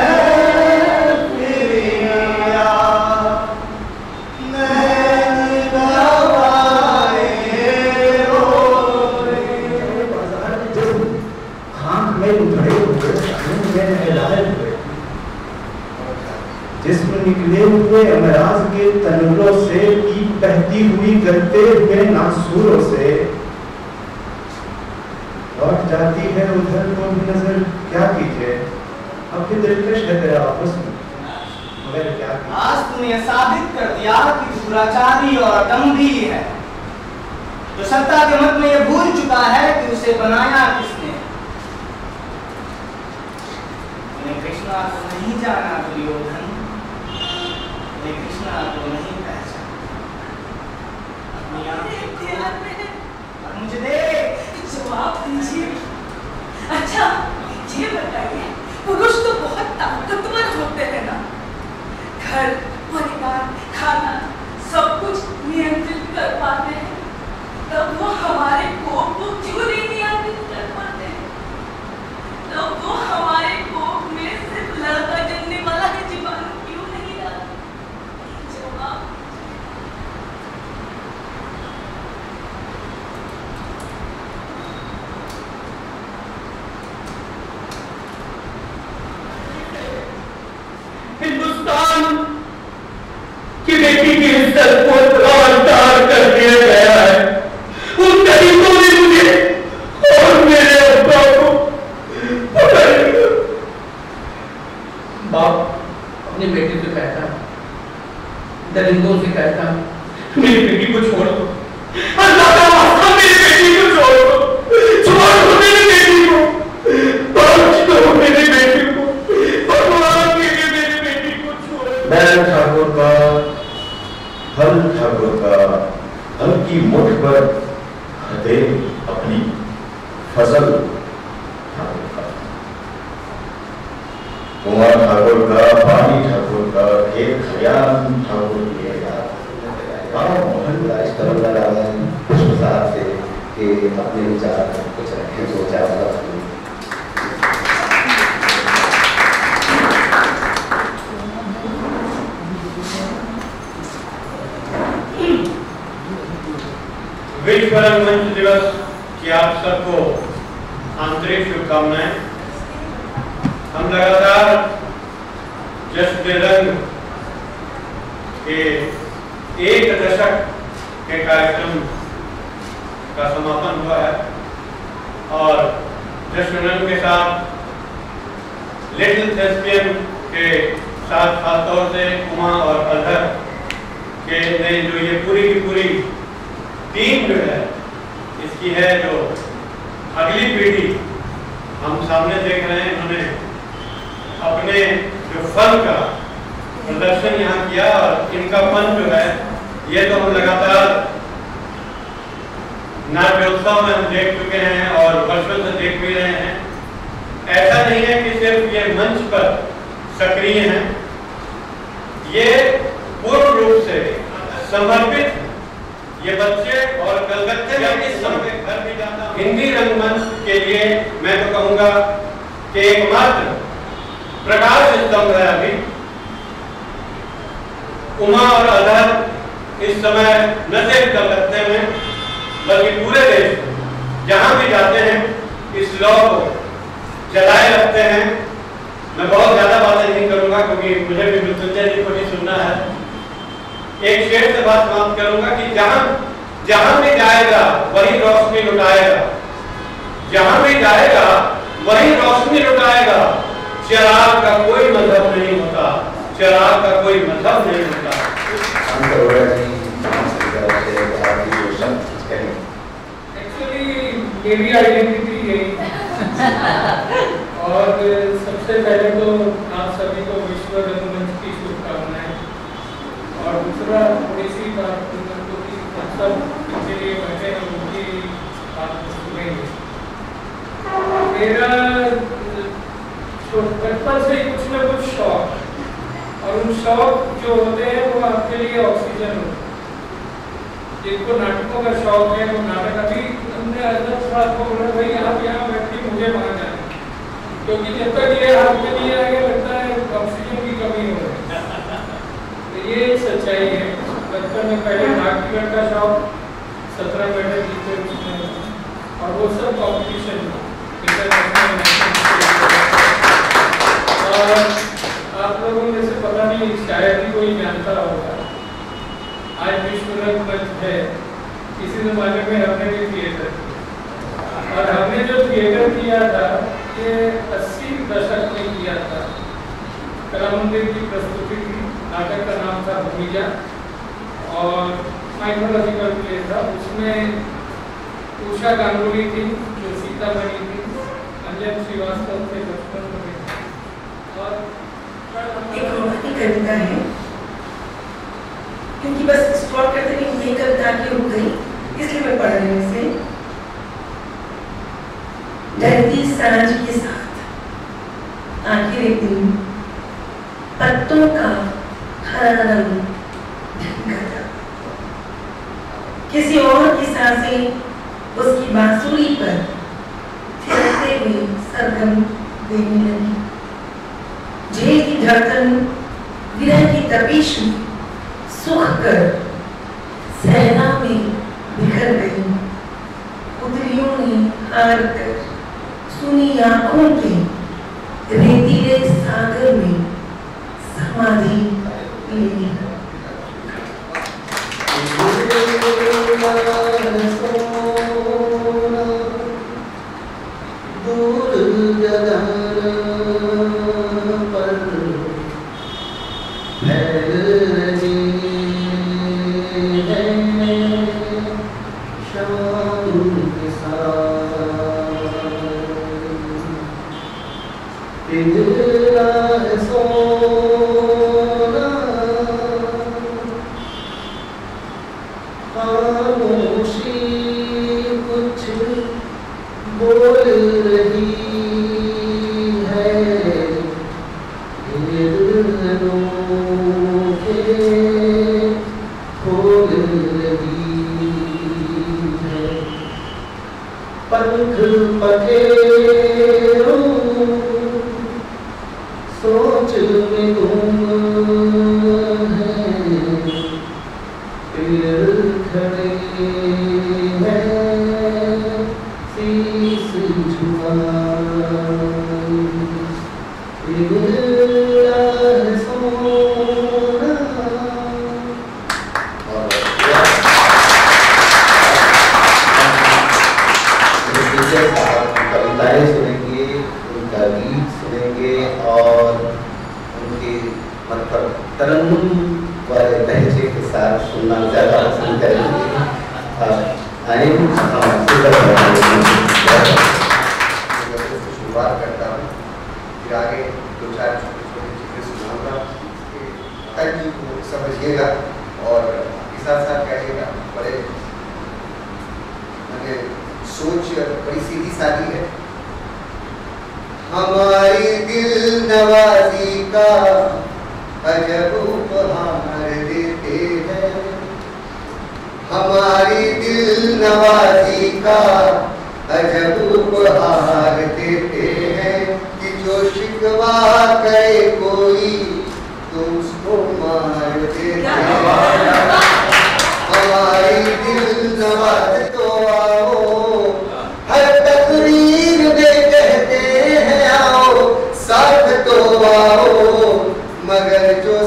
जिसमें निकले हुए अमराज के तनुरों से की बहती हुई गलते हुए नासूरों से लौट जाती है उधर को भी नजर। क्या कीजिए, अब भी दिलकश है तेरा हुस्न, मगर क्या कीजिए। आज तूने साबित कर दिया कि दुराचारी और दंभी है, जो सत्ता के मत में ये भूल चुका है कि उसे बनाया किसने। कृष्णा को नहीं जाना दुर्योधन, कृष्णा को नहीं पहचाना। अपनी आंखें खोल और मुझे दे जवाब दीजिए। अच्छा ये बताइए, पुरुष तो बहुत ताकतवर होते हैं ना, घर परिवार खाना सब कुछ नियंत्रित कर पाते हैं, तब वो हमारे कोप को क्यों नहीं नियंत्रित कर पाते? तब वो हमारे कोप में सिर्फ लड़का जमने वाला है जीवाणु क्यों नहीं डालते? जवाब हिंदुस्तान की बेटी की इज्जत को तार कर दिया गया है। उन गरीबों ने मुझे और मेरे अब्बा को पकड़ लिया। बाप अपनी बेटी से कहता, दरिंदों से कहता, मेरी बेटी को छोड़ दो, अल्लाह का वास्ता मेरी बेटी को छोड़ दो, छोड़ दो मेरी बेटी को, बख्श दो मेरी बेटी को, भगवान के लिए मेरी बेटी को छोड़ दो। मैं ठाकुर का हल, ठाकुर का हल की मुठ पर हदे अपनी फसल, ठाकुर का कुमार, ठाकुर का पानी, ठाकुर का खेत खलियान, ठाकुर के गाँव मोहल्ला इस तरह खुशमसाहब से कि अपने विचार कुछ रखें जो विचार विश्व रंगमंच दिवस की आप सबको आंतरिक शुभकामनाएं। हम लगातार जश्न रंग के एक दशक के कार्यक्रम का समापन हुआ है और जश्न रंग के साथ लिटिल थेस्पियन के साथ खासतौर से उमा और अजहर के ने जो ये पूरी की पूरी टीम जो है इसकी है, जो अगली पीढ़ी हम सामने देख रहे हैं, इन्होंने अपने जो फन का प्रदर्शन यहाँ किया और इनका फन जो है ये तो हम लगातार नाट्योत्सव में हम देख चुके हैं और वर्षों से देख भी रहे हैं। ऐसा नहीं है कि सिर्फ ये मंच पर सक्रिय हैं, ये पूर्ण रूप से समर्पित ये बच्चे और कलकत्ते में इस समय घर भी जाता हूं। हिंदी रंगमंच के लिए मैं तो कहूंगा कि एकमात्र प्रकाश स्तंभ है अभी उमा और अजहर। इस समय न सिर्फ कलकत्ते में बल्कि पूरे देश में जहां भी जाते हैं इस लौ को जलाए रखते हैं। मैं बहुत ज्यादा बातें नहीं करूंगा क्योंकि मुझे भी मृत्युंजय जी को नहीं सुनना है। एक शेर से बात समाप्त करूंगा कि जहां भी जाएगा वही रोशनी लुटाएगा, जहां भी जाएगा वही रोशनी लुटाएगा। चिराग का कोई मतलब नहीं होता, चिराग का कोई मतलब नहीं होता। एक्चुअली मेरी आइडेंटिटी यही और सबसे पहले तो आप सभी को विश्व रंगमंच की शुभकामनाएं, और दूसरा थोड़ी सी बात सब के लिए बैठे हैं उनकी बात सुनेंगे। मेरा बचपन से कुछ न कुछ शौक, और उन शौक जो होते हैं वो आपके लिए ऑक्सीजन होते हैं। जिनको नाटकों का शौक है वो नाटक, अभी हमने अजब साहब को बोला भाई आप यहाँ बैठे मुझे वहाँ जाना, क्योंकि जब तक ये हाथ में नहीं आएगा लगता है ऑक्सीजन की कमी हो रही है। तो ये सच्चाई है। बचपन में पहले डाक टिकट का शौक, 17 मेडल जीते उसमें, और वो सब कॉम्पिटिशन और आप लोगों में से पता नहीं शायद ही कोई जानता होगा, आज विश्व रंगमंच है। इसी जमाने में हमने भी थिएटर किया, और हमने जो थिएटर किया था ये 80 दशक में किया था। कला मंदिर की प्रस्तुति थी, नाटक का नाम था भूमिजा और माइथोलॉजिकल प्ले था। उसमें उषा गांगुली थी जो सीता बनी थी, अंजन श्रीवास्तव थे बचपन में, और एक रोमांटिक कविता है, क्योंकि बस स्टॉप करते ही ये कविता की रुक गई, इसलिए मैं पढ़ रही हूँ इसे। ढलती सांझ के साथ आखिर एक दिन पत्तों का हरा रंग ढंगा था, किसी और की सांसें उसकी बांसुरी पर थिरकते हुए सरगम देने लगी। जेल की धड़कन विरह की तपिश में सुख कर सहना में बिखर गई। उतरियों ने हार कर सुनी आंखों के रेतीले सागर में समाधि ली।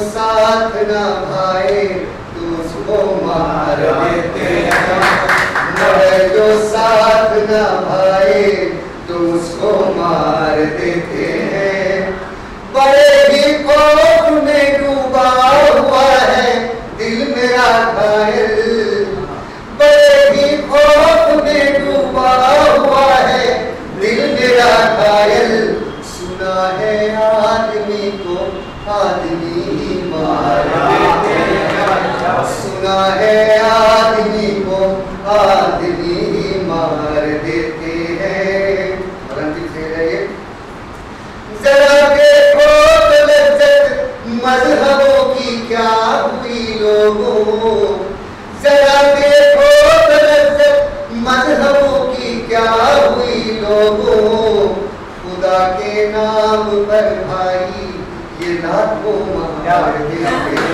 साथ ना भाए तो उसको मार देते हैं, मगर जो साथ ना भाए तो उसको मार देते हैं। बड़े ही खौफ में डूबा हुआ है दिल मेरा घायल, बड़े ही खौफ में डूबा हुआ है दिल मेरा घायल। सुना है आदमी को आदमी ही मार देते हैं, सुना है आदमी को आदमी ही मार देते हैं। जरा देखो तो लज्जत मजहबों की क्या हुई लोगों, जरा देखो तो लज्जत मजहबों की क्या हुई लोगों। खुदा के नाम पर भाई ये लाखों मार देते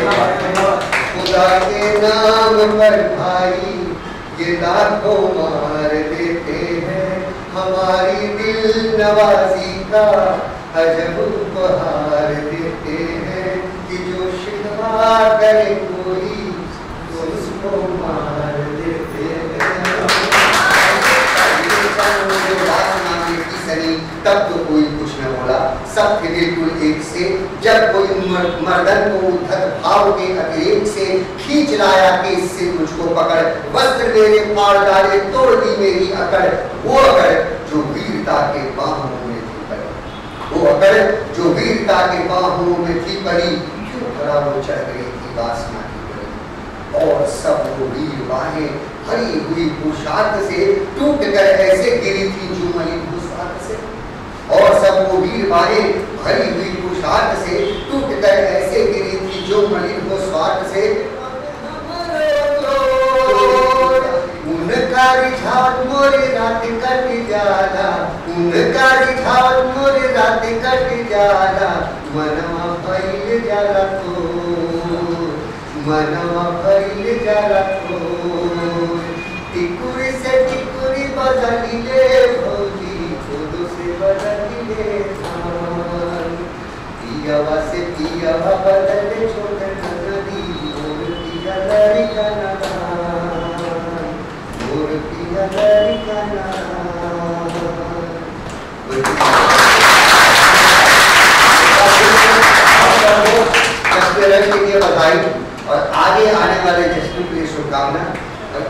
हैं, खुदा के नाम पर भाई ये लाखों मार देते हैं। हमारी दिल नवाजी का अजब उपहार देते हैं कि जो शिकवा करे कोई तो उसको मार देते हैं। तब तो कोई कुछ न बोला, सब थे बिल्कुल एक से। जब कोई मर्दन को उद्धत भाव के अतिरेक से खींच लाया कि इससे मुझको पकड़, वस्त्र मेरे फाड़ डाले, तोड़ दी मेरी अकड़। वो अकड़ जो वीरता के बाहों में थी पड़ी, वो अकड़ जो वीरता के बाहों में थी पड़ी, क्यों भला वो चढ़ गई थी वासना की पड़ी। और सब वो वीर बाहें भरी हुई पुरुषार्थ से टूट कर ऐसे गिरी थी जो मलिन पुरुषार्थ से, और सब वो वीर बाहें भरी हुई पुरुषार्थ से टूट कर ऐसे गिरी थी जो मलिन हो स्वार्थ से। उनका रिझान मोरे रात कट जाला, उनका रिझान मोरे रात कट जाला। मनवा फैल जाला तो, मनवा फैल जाला तो। टिकुरी से टिकुरी बदली ले भौजी, खुद से बदली ले धान। पियावा से पियावा बदले छोटे नदी, और पिया लड़का नादान, और पिया लड़का नादान। जश्न के लिए बधाई और आगे आने वाले जश्न के लिए शुभकामना। और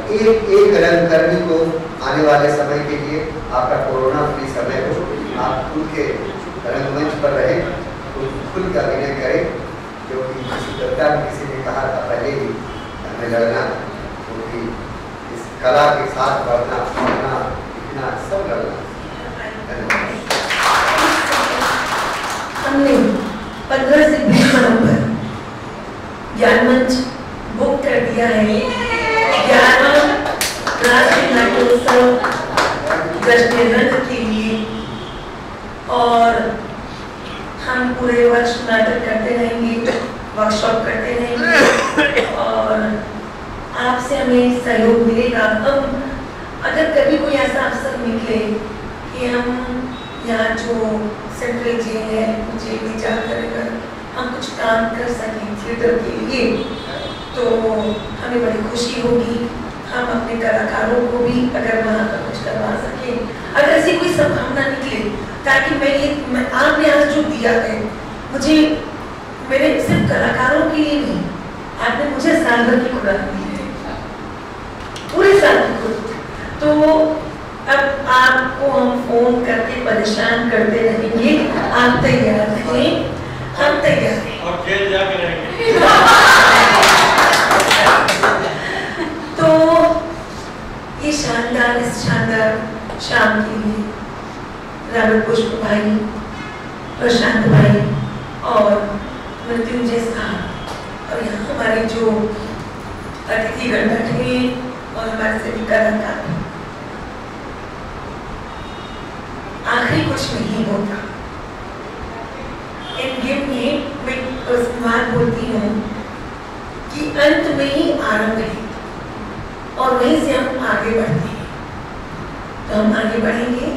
एक रंगकर्मी को आने वाले समय के लिए आपका कोरोना फ्री समय हो, आप उनके रंगमंच पर रहे, खुल का अभिनय करें। क्योंकि किसी कविता में किसी ने कहा था पहले ही हमें लड़ना, क्योंकि इस कला के साथ बढ़ना पढ़ना लिखना सब लड़ना। हमने 15 से 20 नवंबर ज्ञान मंच बुक कर दिया है। 11वां राष्ट्रीय नाट्योत्सव जश्न रंग के लिए, और हम पूरे वर्ष नाटक करते रहेंगे, वर्कशॉप करते रहेंगे, और आपसे हमें सहयोग मिलेगा। हम अगर कभी कोई ऐसा अवसर निकले कि हम यहाँ जो सेंट्रल जेल है जेल में जाकर हम कुछ काम कर सकें थिएटर के लिए, तो हमें बड़ी खुशी होगी। हम अपने कलाकारों को भी अगर वहाँ पर कुछ करवा सकें, अगर ऐसी कोई संभावना निकले, ताकि मैं आपने आज जो दिया है मुझे, मेरे सिर्फ कलाकारों के लिए नहीं, आपने मुझे साल भर की खुराक दी है, पूरे साल की खुराक। तो अब आपको हम फोन करके परेशान करते रहेंगे, आप तैयार हैं, हम तैयार हैं। और जेल जाके रहेंगे। तो ये शानदार, इस शानदार शाम के लिए रावण पुष्प भाई, प्रशांत भाई और मृत्युंजय साहब, और यहाँ हमारे जो अतिथिगण बैठे और हमारे सभी कलाकार, आखिरी कुछ नहीं होता। इन गेम में मैं इस्तेमाल बोलती हूँ कि अंत में ही आरंभ है, और वहीं से हम आगे बढ़ते हैं। तो हम आगे बढ़ेंगे।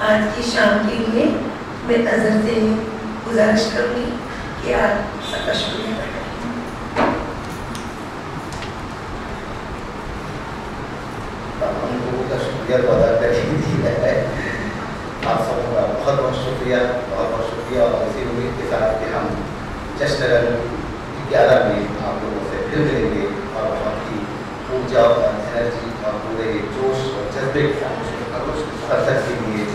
आज की शाम के लिए मैं अजर से गुजारिश करूँगी कि आज सबका शुक्रिया हम लोगों का शुक्रिया तो अदा कर ही दिया है। आप सबका बहुत बहुत शुक्रिया, बहुत बहुत शुक्रिया। और इसी उम्मीद के साथ कि हम जश्न रंग 11 में आप लोगों से फिर मिलेंगे और बहुत ही ऊर्जा और एनर्जी और पूरे जोश और जज्बे के साथ के लिए